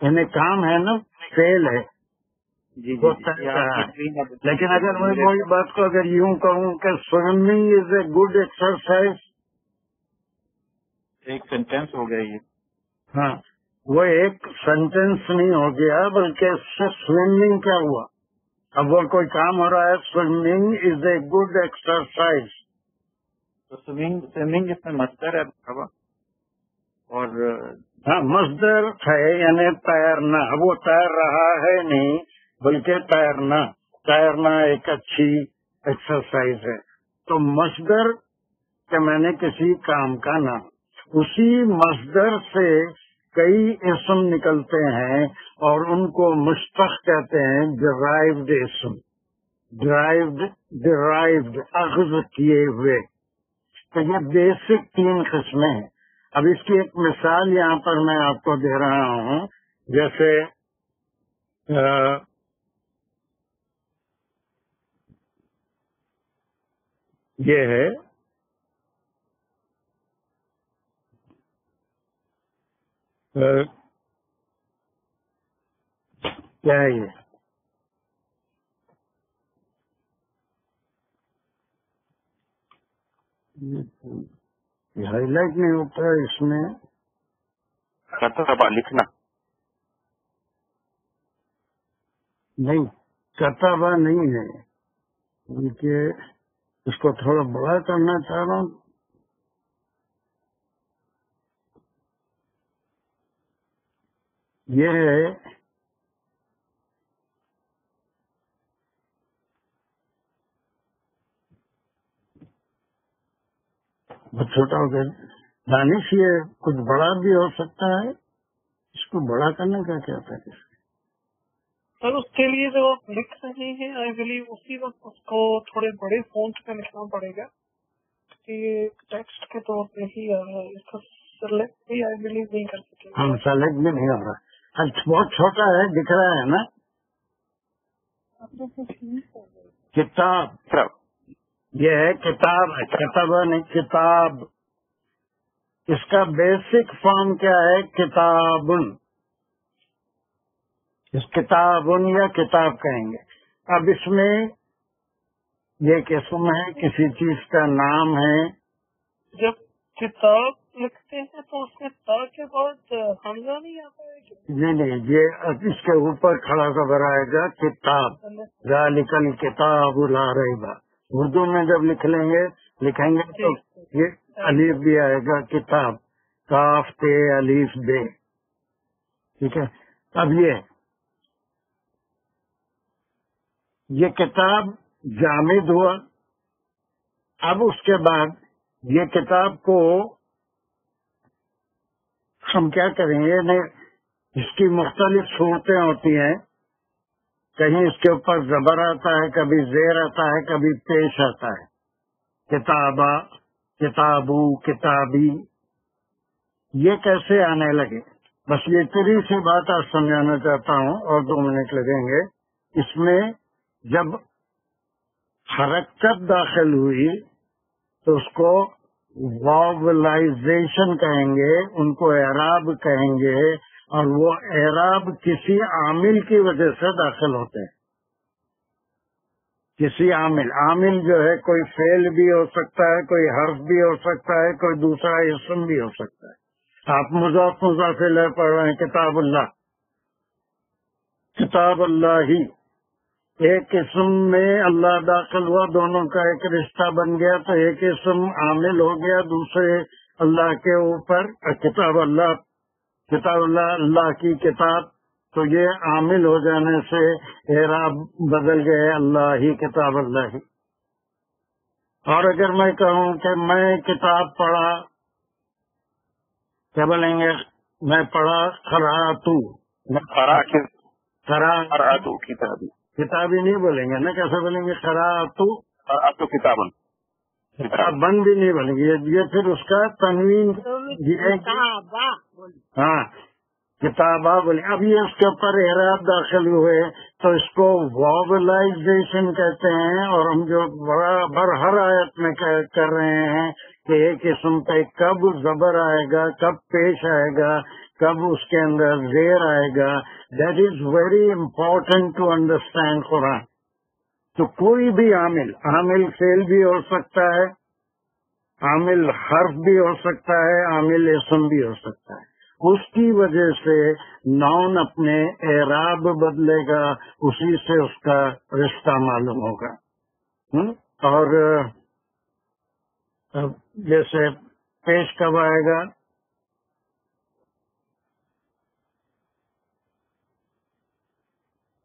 A: یعنی کام ہے نا، فیل ہے،
D: جی
A: وہ
D: جی
A: طے
D: جی
A: رہا
D: آپ
A: ہے۔
D: کی اسکرین اب
A: لیکن اگر میں وہی بات کو اگر یوں کہوں کہ swimming is a good exercise,
D: ایک سینٹینس ہو گیا یہ.
A: ہاں وہ ایک سینٹینس نہیں ہو گیا، بلکہ اس سے سوئمنگ کیا ہوا؟ اب وہ کوئی کام ہو رہا ہے، swimming is a good exercise.
D: تو سوئمنگ اس میں مصدر ہے بابا، اور
A: ہاں مصدر ہے یعنی تیرنا، وہ تیر رہا ہے نہیں بلکہ تیرنا، تیرنا ایک اچھی ایکسرسائز ہے۔ تو مصدر کہ میں نے کسی کام کا نام، اسی مصدر سے کئی اسم نکلتے ہیں اور ان کو مشتق کہتے ہیں، ڈرائیوڈ اسم، ڈرائیوڈ اخذ کیے ہوئے۔ تو یہ بیسک 3 قسمیں ہیں۔ اب اس کی ایک مثال یہاں پر میں آپ کو دے رہا ہوں، جیسے یہ ہے کیا ہے یہ ہائی لائٹ نہیں ہوتا ہے اس میں،
D: کتبہ لکھنا.
A: نہیں کتابہ نہیں ہے، بلکہ اس کو تھوڑا بڑا کرنا چاہ رہا ہوں۔ یہ ہے بہت چھوٹا ہو گیا دانش، یہ کچھ بڑا بھی ہو سکتا ہے، اس کو بڑا کرنے کا کیا تھا؟
E: سر اس کے لیے جو آپ لکھ رہے ہیں آئی بلیو اسی وقت اس کو تھوڑے بڑے فونٹ میں لکھنا پڑے گا کہ ٹیکسٹ کے طور پہ ہی آ رہا ہے، اس کو سلیکٹ بھی آئی بلیو نہیں کر سکیں گے۔
A: ہم سلیکٹ بھی نہیں ہو رہا، بہت چھوٹا ہے، دکھ رہا ہے نا۔ کتاب، یہ ہے کتاب ہے، کتابہ نہیں، کتاب۔ اس کا بیسک فارم کیا ہے؟ کتابن، اس کتابن یا کتاب کہیں گے۔ اب اس میں یہ قسم ہے، کسی چیز کا نام ہے۔
E: جب کتاب لکھتے ہیں تو اس میں تا کے بعد حمزہ نہیں آتا ہے کہ
A: نہیں یہ اس کے اوپر کھڑا خبر آئے گا، کتاب، ذالک الکتاب لا ریب۔ اردو میں جب لکھیں گے تو یہ الف بھی آئے گا، کتاب، کاف تے الف بے، ٹھیک ہے۔ اب یہ کتاب جامد ہوا۔ اب اس کے بعد یہ کتاب کو ہم کیا کریں گے؟ اس کی مختلف صورتیں ہوتی ہیں، کہیں اس کے اوپر زبر آتا ہے، کبھی زیر آتا ہے، کبھی پیش آتا ہے۔ کتابہ، کتابو، کتابی، یہ کیسے آنے لگے؟ بس یہ اتنی سی بات آج سمجھانا چاہتا ہوں، اور 2 منٹ لگیں گے۔ اس میں جب حرکت داخل ہوئی تو اس کو واولائزیشن کہیں گے، ان کو اعراب کہیں گے، اور وہ اعراب کسی عامل کی وجہ سے داخل ہوتے ہیں۔ کسی عامل جو ہے، کوئی فعل بھی ہو سکتا ہے، کوئی حرف بھی ہو سکتا ہے، کوئی دوسرا اسم بھی ہو سکتا ہے۔ آپ مضاف مضاف الیہ پڑھ رہے ہیں، کتاب اللہ، کتاب اللہ ہی، ایک اسم میں اللہ داخل ہوا، دونوں کا ایک رشتہ بن گیا، تو ایک اسم عامل ہو گیا دوسرے اللہ کے اوپر، کتاب اللہ، کتاب اللہ، اللہ کی کتاب، تو یہ عامل ہو جانے سے اعراب بدل گئے، اللہ ہی، کتاب اللہ ہی۔ اور اگر میں کہوں کہ میں کتاب پڑھا، کیا بولیں گے؟ میں پڑھا، قرأتو،
D: قرأتو کتابی،
A: کتابی نہیں بولیں گے نا، کیسے بولیں گے؟ قرأتو،
D: قرأتو کتابن،
A: کتابن بھی نہیں بولیں گے، یہ پھر اس کا تنوین، ہاں کتابہ بولیں۔ اب یہ اس کے اوپر اعراب داخل ہوئے تو اس کو واولائزیشن کہتے ہیں، اور ہم جو ہر آیت میں کر رہے ہیں کہ ایک اسم پہ کب زبر آئے گا، کب پیش آئے گا، کب اس کے اندر زیر آئے گا. That is very important to understand Quran. تو کوئی بھی عامل فعل بھی ہو سکتا ہے، عامل حرف بھی ہو سکتا ہے، عامل اسم بھی ہو سکتا ہے. اس کی وجہ سے نون اپنے اعراب بدلے گا، اسی سے اس کا رشتہ معلوم ہوگا. اور جیسے پیش کب آئے گا؟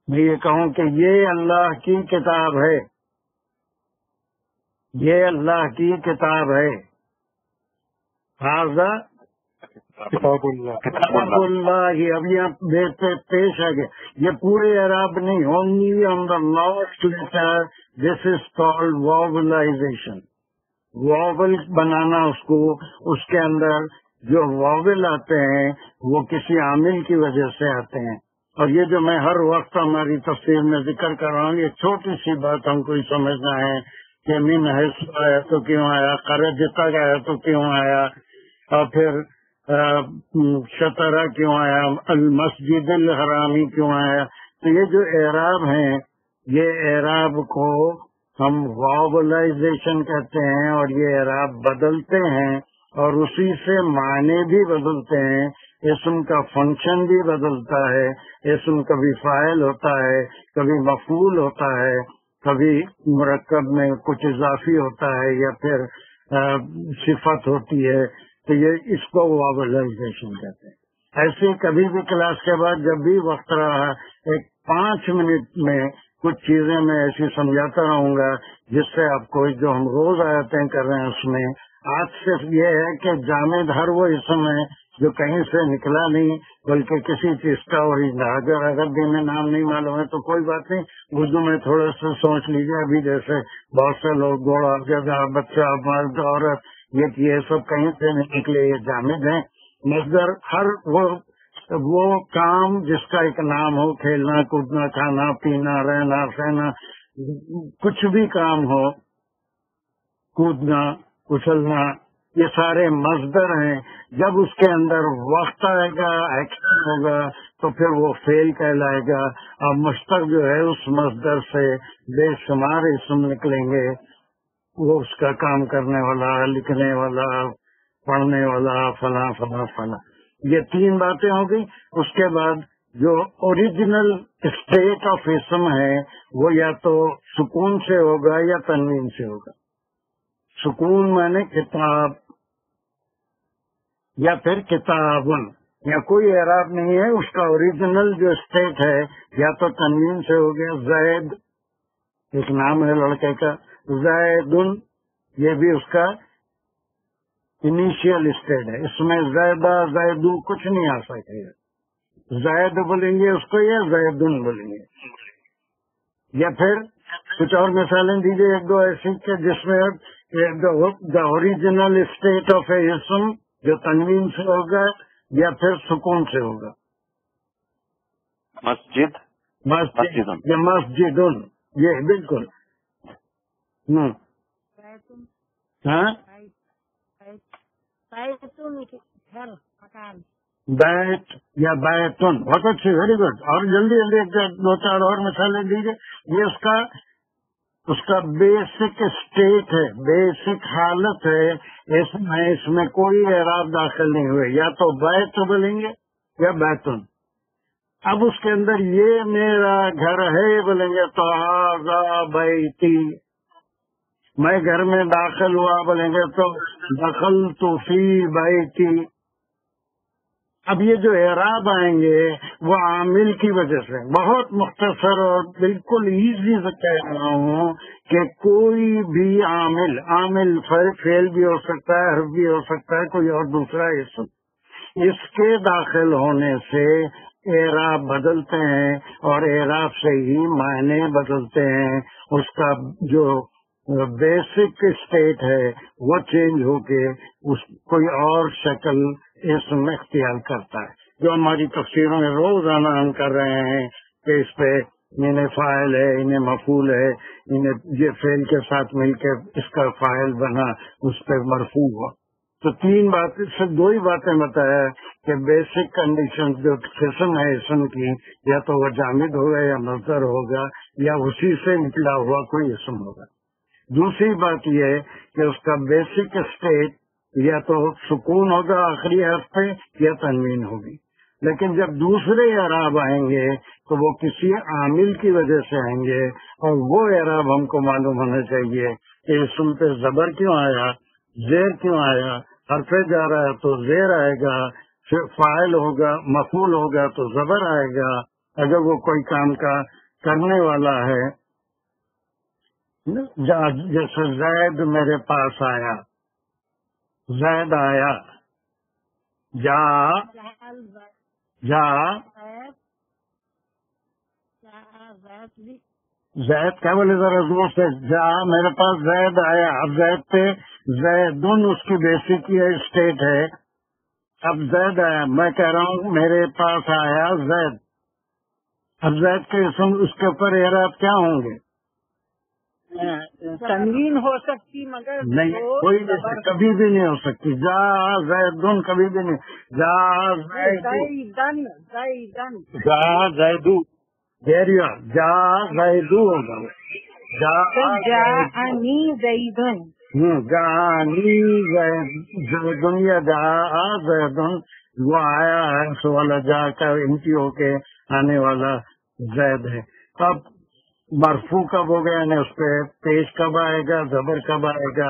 A: میں یہ کہوں کہ یہ اللہ کی کتاب ہے، یہ اللہ کی کتاب ہے. ہاذا
B: کتاب اللہ.
A: کتاب اللہ. اب یہ پیش ہے کہ یہ پورے اعراب نہیں، only on the last letter. This is called vowelization. Vowel بنانا اس کے اندر جو واول آتے ہیں وہ کسی عامل کی وجہ سے آتے ہیں. اور یہ جو میں ہر وقت ہماری تفسیر میں ذکر کر رہا ہوں، یہ چھوٹی سی بات ہم کو سمجھنا ہے کہ من حیث آیا تو کیوں آیا، خرجتا آیا تو کیوں آیا، اور پھر شطرہ کیوں آیا، المسجد الحرامی کیوں آیا. تو یہ جو اعراب ہیں، یہ اعراب کو ہم واولائزیشن کہتے ہیں، اور یہ اعراب بدلتے ہیں اور اسی سے معنی بھی بدلتے ہیں. اسم کا فنکشن بھی بدلتا ہے. اسم کبھی فاعل ہوتا ہے، کبھی مفعول ہوتا ہے، کبھی مرکب میں کچھ اضافی ہوتا ہے، یا پھر صفت ہوتی ہے. تو یہ اس کو واولائزیشن کہتے ہیں. ایسے کبھی بھی کلاس کے بعد جب بھی وقت رہا، ایک 5 منٹ میں کچھ چیزیں میں ایسی سمجھاتا رہوں گا جس سے آپ کو جو ہم روز آیتیں کر رہے ہیں اس میں آج صرف یہ ہے کہ جامد ہر وہ اسم ہے جو کہیں سے نکلا نہیں بلکہ کسی چیز کا اوریجن. اگر عربی میں نام نہیں معلوم ہے تو کوئی بات نہیں، اردو میں تھوڑا سا سوچ لیجیے. ابھی جیسے بہت سے لوگ گھوڑا، گدھا، بچہ، مرد، عورت، یہ سب کہیں سے نہیں نکلے، یہ جامد ہیں. مصدر ہر وہ کام جس کا ایک نام ہو، کھیلنا، کودنا، کھانا پینا، رہنا سہنا، کچھ بھی کام ہو، کودنا، اچھلنا، یہ سارے مصدر ہیں. جب اس کے اندر وقت آئے گا، ایکشن ہوگا، تو پھر وہ فعل کہلائے گا. اور مشتق جو ہے اس مصدر سے بے شمار اسم نکلیں گے. وہ اس کا کام کرنے والا، لکھنے والا، پڑھنے والا، فلاں فلاں فلاں. یہ 3 باتیں ہو گئی. اس کے بعد جو اوریجنل اسٹیٹ آف اسم ہے وہ یا تو سکون سے ہوگا یا تنوین سے ہوگا. سکون مانے کتاب یا پھر کتابن، یا کوئی اعراب نہیں ہے. اس کا اوریجنل جو اسٹیٹ ہے یا تو تنوین سے ہو گیا. زید ایک نام ہے لڑکے کا، زیدن یہ بھی اس کا انیشیل اسٹیٹ ہے. اس میں زیدہ، زیدو کچھ نہیں آ سکے. زید بولیں گے اس کو یا زیدن بولیں گے. یا پھر کچھ اور مثالیں دیجیے 1-2 ایسی کہ جس میں دا اوریجنل اسٹیٹ آف اے اسم جو تنوین سے ہوگا یا پھر سکون سے ہوگا.
G: مسجد،
A: مسجد یا مسجدن، یہ بالکل. ہاں، بیت یا بیتن، بہت اچھی، ویری گڈ. اور جلدی جلدی 2-4 اور مثالیں دیجیے. یہ اس کا بیسک اسٹیٹ ہے، بیسک حالت ہے. اس میں کوئی اعراب داخل نہیں ہوئے، یا تو بیت بولیں گے یا بیتن. اب اس کے اندر یہ میرا گھر ہے بولیں گے تو ھذا بیتی. میں گھر میں داخل ہوا بولیں گے تو دخلت فی بیتی. اب یہ جو اعراب آئیں گے وہ عامل کی وجہ سے. بہت مختصر اور بالکل ایزی سے کہہ رہا ہوں کہ کوئی بھی عامل فعل بھی ہو سکتا ہے، حرف بھی ہو سکتا ہے، کوئی اور دوسرا اسم، اس کے داخل ہونے سے اعراب بدلتے ہیں اور اعراب سے ہی معنی بدلتے ہیں. اس کا جو بیسک اسٹیٹ ہے وہ چینج ہو کے کوئی اور شکل اسم اختیار کرتا ہے. جو ہماری تفسیروں میں روزانہ ہم کر رہے ہیں کہ اس پہ انہیں فاعل ہے، انہیں مفعول ہے، انہیں یہ فعل کے ساتھ مل کے اس کا فاعل بنا، اس پہ مرفوع ہوا. تو تین باتیں سے دو ہی باتیں بتایا کہ بیسک کنڈیشن جو قسم ہے اسم کی، یا تو وہ جامد ہوگا یا مصدر ہوگا یا اسی سے نکلا ہوا کوئی اسم ہوگا۔ دوسری بات یہ ہے کہ اس کا بیسک اسٹیٹ یا تو سکون ہوگا آخری حرف پہ یا تنوین ہوگی، لیکن جب دوسرے اعراب آئیں گے تو وہ کسی عامل کی وجہ سے آئیں گے، اور وہ اعراب ہم کو معلوم ہونا چاہیے کہ اسم پہ زبر کیوں آیا، زیر کیوں آیا، حرف جا رہا ہے تو زیر آئے گا، پھر فاعل ہوگا، مفعول ہوگا تو زبر آئے گا اگر وہ کوئی کام کا کرنے والا ہے۔ جیسے زید میرے پاس آیا، زید آیا، جا جا زید کیا بولے ذرا زور سے، جا میرے پاس زید آیا۔ اب زید پہ زیدن اس کی بیسک اسٹیٹ ہے، اب زید آیا، میں کہہ رہا ہوں میرے پاس آیا زید، اب زید کے اسم اس کے اوپر اعراب کیا ہوں گے؟
F: تنوین ہو سکتی مگر
A: نہیں، کوئی کبھی بھی نہیں ہو سکتی۔ جا زیدن کبھی بھی نہیں، جا
F: زیدن
C: جا زیدو،
A: دیریا جا زیدو ہوگا،
F: جاءنی زیدن،
A: جانی زیدن یا جا زیدن، وہ آیا ہے سو والا جا کا انٹی ہو کے آنے والا زید ہے۔ اب مرفوع کب ہو گیا، یعنی اس پہ پیش کب آئے گا، زبر کب آئے گا،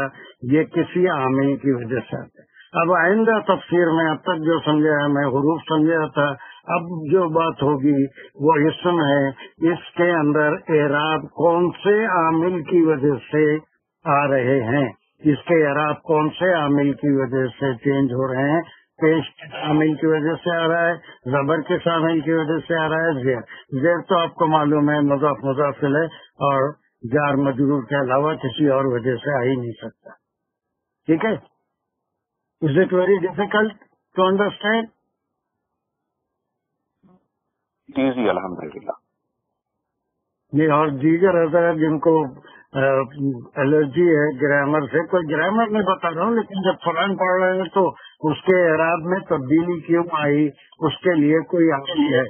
A: یہ کسی عامل کی وجہ سے آتا ہے۔ اب آئندہ تفسیر میں اب تک جو سمجھا ہے میں حروف سمجھا تھا، اب جو بات ہوگی وہ اسم ہے، اس کے اندر اعراب کون سے عامل کی وجہ سے آ رہے ہیں، اس کے اعراب کون سے عامل کی وجہ سے چینج ہو رہے ہیں۔ پیش کس عامل کی وجہ سے آ رہا ہے، زبر کس عامل کی وجہ سے آ رہا ہے، زیر تو آپ کو معلوم ہے مضاف مضاف ہے اور جار مجرور کے علاوہ کسی اور وجہ سے آ ہی نہیں سکتا۔ ٹھیک ہے، is it very difficult to understand?
G: جی الحمدللہ۔
A: یہ اور دیگر حضرات جن کو الرجی ہے گرامر سے، کوئی گرامر نہیں بتا رہا ہوں، لیکن جب قرآن پڑھ رہے ہیں تو اس کے اعراب میں تبدیلی کیوں آئی، اس کے لیے کوئی عامل ہے۔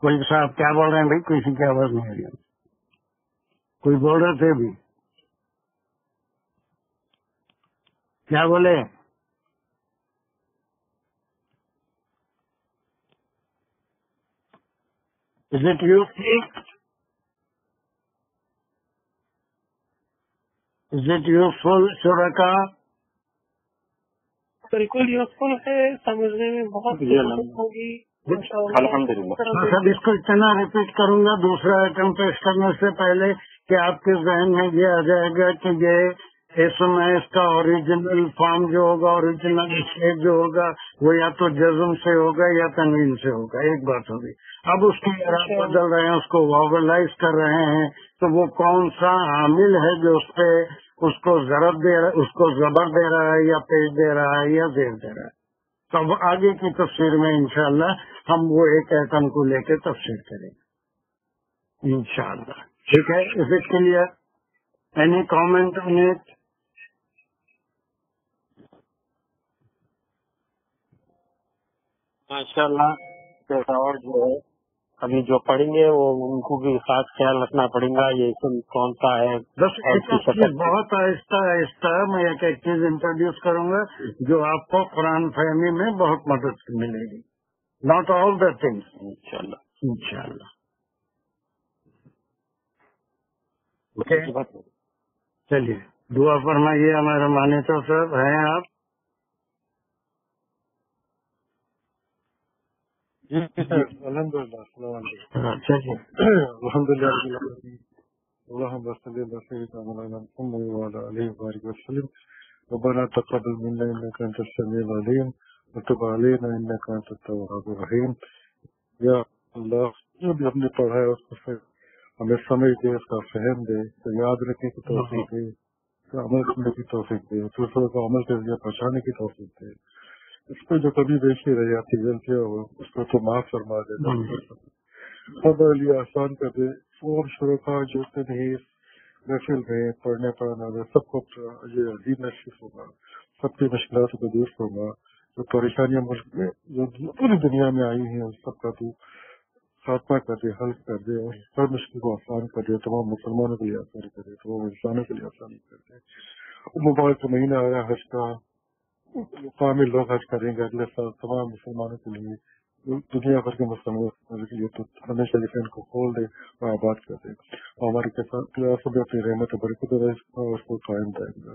A: کوئی صاحب کیا بول رہے ہیں بھائی؟ کسی کی آواز نہیں آ رہی، کوئی بول رہے تھے بھی، کیا بولے؟ Is it useful? Is it useful, شرکا؟
E: بالکل یوزفل ہے، سمجھنے میں بہت ہوگی
G: الحمدللہ۔
A: سب اس کو اتنا ریپیٹ کروں گا دوسرا آئٹم پیش کرنے سے پہلے کہ آپ کے ذہن میں یہ آ جائے گا کہ یہ اسم ہے، اس کا اوریجنل فارم جو ہوگا، اوریجنل اسٹیٹ جو ہوگا وہ یا تو جزم سے ہوگا یا تنوین سے ہوگا، ایک بات ہوگی۔ اب اس کے اعراب بدل رہے ہیں، اس کو واولائز کر رہے ہیں، تو وہ کون سا عامل ہے جو اس پہ اس کو ضرب دے رہا ہے، اس کو زبر دے رہا ہے یا پیش دے رہا ہے یا زیر دے رہا ہے۔ تو اب آگے کی تفسیر میں انشاءاللہ ہم وہ ایک ایٹم کو لے کے تفسیر کریں گے انشاءاللہ۔ ٹھیک ہے، is it clear? Any comment on it?
C: ماشاءاللہ، اور جو ہے ابھی جو پڑھیں گے وہ ان کو بھی خاص خیال رکھنا پڑے گا، یہ اسم کون سا ہے۔
A: بس ایک چیز بہت آہستہ آہستہ میں ایک چیز انٹروڈیوس کروں گا جو آپ کو قرآن فہمی میں بہت مدد ملے گی، ناٹ آل دا تھنگس، انشاءاللہ۔ اوکے، چلیے دعا فرمائیے ہمارے مانیٹر صاحب ہیں آپ؟
B: جی الحمدللہ، السلام علیکم۔
A: چلیے
B: الحمدللہ اللهم صل على سيدنا مولانا محمد وعلى آله وبارك وسلم۔ ربنا تقبل منا إنك أنت السميع العليم وتب علينا إنك أنت التواب الرحيم۔ یا اللہ، جو بھی ہم نے پڑھا ہے اس کو ہمیں سمجھ دے، اس کا فہم دے، تو یاد رکھنے کی توفیق دے، تو عمل کرنے کی توفیق دے، دوسروں کو عمل کے ذریعے پہنچانے کی توفیق دے۔ اس پہ جو کبھی بیشی رہ جاتی غلطی ہو اس کو تو معاف فرما دے، خبر لیا آسان کر دے۔ اور شرکا جو اتنے نہیں محفل میں پڑھنے پڑھانے والے سب کو یہ عظیم نصیب ہوگا، سب کی مشکلات کو دور ہوگا، جو پریشانیاں ملک میں جو پوری دنیا میں آئی ہیں اس سب کا تو خاتمہ کر دے، حل کر دے، اور ہر مشکل کو آسان کر دے، تمام مسلمانوں کے لیے آسان کر دے، تمام انسانوں کے لیے آسانی کر دے۔ مبارک مہینہ آ رہا حج کا، کامل لوگ حج کریں گے اگلے سال تمام مسلمانوں کے لیے، دنیا بھر کے مسلمانوں کے لیے، تو ہمیشہ ان کو کھول دے اور آباد کر دے، اور ہمارے کلاس میں اپنی رحمت و برکت اس کو قائم دائیں گا،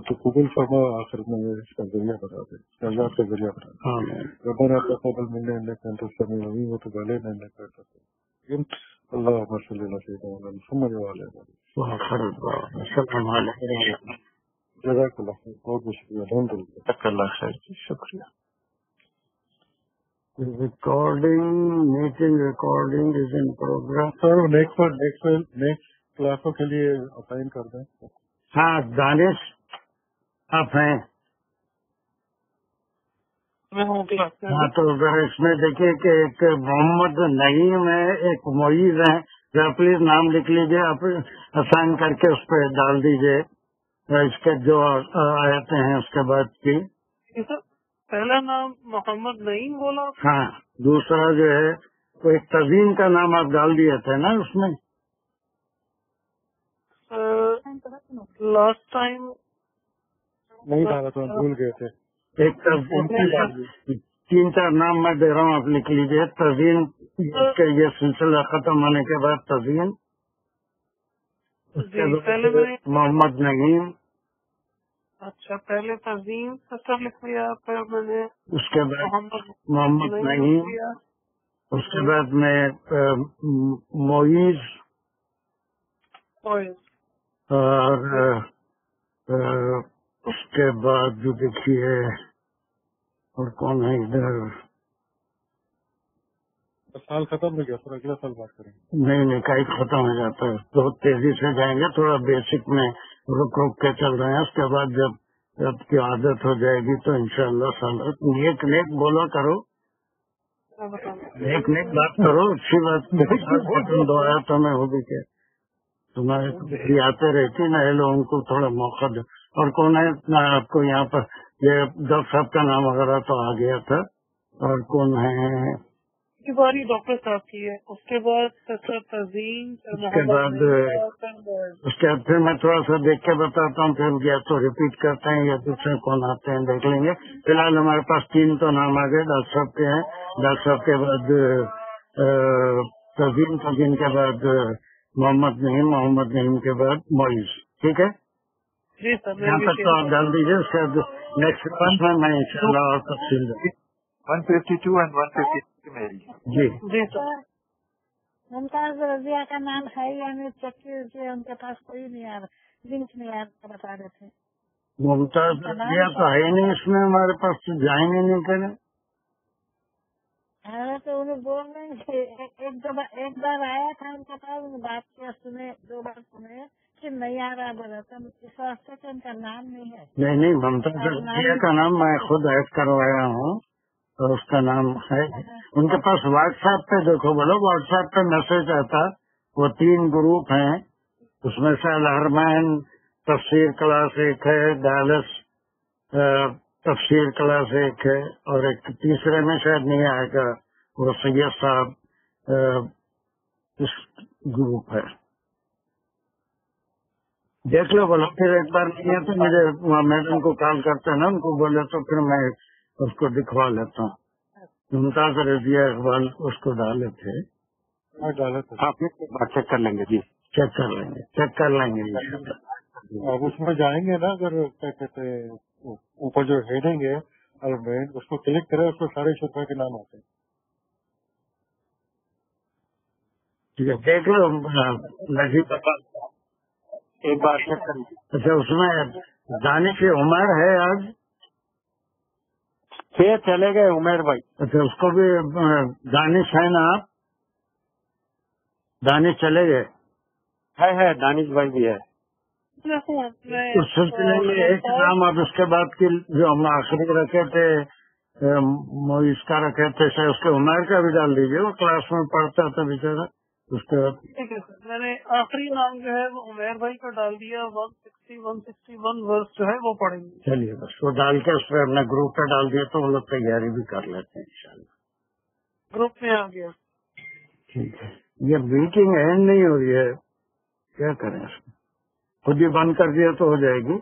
B: تو قبول فرما آخر میں اس کا ذریعہ بنا دے، نجات کا ذریعہ بنا دے۔ ربنا تقبل منا انك انت السميع العليم وتب علينا انك انت التواب الرحيم۔ اللهم صل على سيدنا محمد وعلى اله وصحبه۔ جزاک اللہ خیر، بہت بہت شکریہ، الحمد للہ۔
A: جزاک اللہ خیر، شکریہ۔ Meeting recording is in programme.
B: Sir next کلاسوں کے لیے اسائن کر دیں۔
A: ہاں دانش آپ ہیں؟ ہاں تو ذرا اس میں دیکھیے کہ ایک محمد نعیم ہے، ایک معیز ہے، ذرا پلیز نام لکھ لیجیے، آپ اسائن کر کے اس پہ ڈال دیجیے اس کے جو آیتیں ہیں اس کے بعد کی۔
E: پہلا نام محمد نعیم بولا؟
A: ہاں، دوسرا جو ہے وہ ایک تزین کا نام آپ ڈال دیے تھے نا اس میں؟
E: لاسٹ ٹائم
B: نہیں ڈالا تو بھول گئے تھے۔
A: ایک تین چار نام میں دے رہا ہوں، آپ لکھ لیجیے۔ تزین کے یہ سلسلہ ختم ہونے کے بعد تزین، محمد نعیم۔
E: اچھا، پہلے تزین سر لکھ لیا، پھر میں نے
A: اس کے بعد محمد نعیم، اس کے بعد میں معیز، اور اس کے بعد جو دیکھیے اور کون ہے ادھر؟
B: سال ختم ہو گیا سر، اگلا سال بات کریں گے۔
A: نہیں کئی ختم ہو جاتا ہے، بہت تیزی سے جائیں گے، تھوڑا بیسک میں رک کے چل رہے ہیں، اس کے بعد جب کی عادت ہو جائے گی تو انشاءاللہ نیک بولا کرو، نیک بات کرو، اچھی بات دعا تو میں وہ بھی کہ تمہارے آتے رہتی نا، یہ لوگوں کو تھوڑا موقع دو۔ اور کون ہے آپ کو یہاں پر؟ یہ ڈاکٹر صاحب کا نام وغیرہ تو آ گیا تھا، اور کون ہے؟
E: باری ڈاکٹر صاحب کی ہے، اس کے بعد تزین،
A: اس کے بعد پھر میں تھوڑا سا دیکھ کے بتاتا ہوں، پھر یا تو ریپیٹ کرتے ہیں یا دوسرے کون آتے ہیں دیکھ لیں گے۔ فی الحال ہمارے پاس 3 تو نام آ گئے، ڈاکٹر صاحب کے ہیں، ڈاکٹر صاحب کے بعد تزین کے بعد محمد نعیم کے بعد معیز، ٹھیک ہے؟
E: جی سر،
A: یہاں تک تو آپ ڈال دیجیے، اس کے بعد نیکسٹ میں انشاءاللہ اور تفصیل دوں۔
G: 152 and 153 میری۔
A: جی
E: سر،
F: ممتاز رضیہ کا نام ہے یا نہیں چیک کیجیے، ان کے پاس کوئی نہیں آ رہا، لنک نہیں آ رہا، بتا رہے تھے۔
A: ممتاز رضیہ تو ہے ہی نہیں اس میں، ہمارے پاس تو جائیں گے نہیں کریں۔
F: تو انہیں بول رہے ہیں کہ ایک بار آیا تھا ان کے پاس، بات کیا، سنے 2 بار سنے کہ نہیں آ رہا، بولا تھا اس واسطے کہ ان کا نام نہیں ہے۔
A: نہیں ممتاز رضیہ کا نام میں خود ایڈ کروایا ہوں، اور اس کا نام ہے ان کے پاس۔ واٹس ایپ پہ دیکھو، بولو واٹس ایپ پہ میسج آتا، وہ 3 گروپ ہیں، اس میں سے الحرمین تفسیر کلاس ایک ہے، ڈالس تفسیر کلاس ایک ہے، اور ایک تیسرے میں شاید نہیں آئے گا، وہ سید صاحب اس گروپ ہے۔ دیکھ لو بولو، پھر ایک بار نہیں ہے تو مجھے میڈم کو کال کرتے ہیں نا، ان کو بولے تو پھر میں اس کو دکھوا لیتا ہوں۔ ممتاز رضیہ اقبال اس کو ڈالے تھے،
G: آپ چیک کر لیں گے؟ جی
A: چیک کر لیں گے
B: اب اس میں جائیں گے نا، اگر کیا کہتے ہیں اوپر جو ہیڈنگ ہے الحرمین، اس کو کلک کریں، اس میں سارے شعبہ کے نام آتے ہیں۔
A: ٹھیک ہے، دیکھ لو نجیب،
C: ایک بار چیک کر۔
A: اچھا، اس میں دانش عمر ہے آج؟
C: پھر چلے گئے عمیر بھائی۔
A: اچھا، اس کو بھی دانش ہے نا آپ؟ دانش چلے گئے؟
C: ہے دانش بھائی بھی ہے۔
A: اس سلسلے میں ایک نام اب اس کے بعد کی جو ہم آخری رکھے تھے، اس کا رکھے تھے، اس کے عمر کا بھی ڈال دیجیے، وہ کلاس میں پڑھتا تھا بیچارہ، اس کے بعد
E: ٹھیک ہے سر، میں نے آخری نام جو ہے وہ عمیر بھائی کا ڈال دیا، 161 ورس جو ہے وہ پڑھیں گے.
A: چلیے بس وہ ڈال کے اس پہ ہم نے گروپ پہ ڈال دیا تو وہ لوگ تیاری بھی کر لیتے ہیں انشاءاللہ.
E: گروپ میں آ گیا.
A: ٹھیک ہے. یہ میٹنگ اینڈ نہیں ہوئی ہے، کیا کریں اس میں؟ خود ہی بند کر دیا تو ہو جائے گی.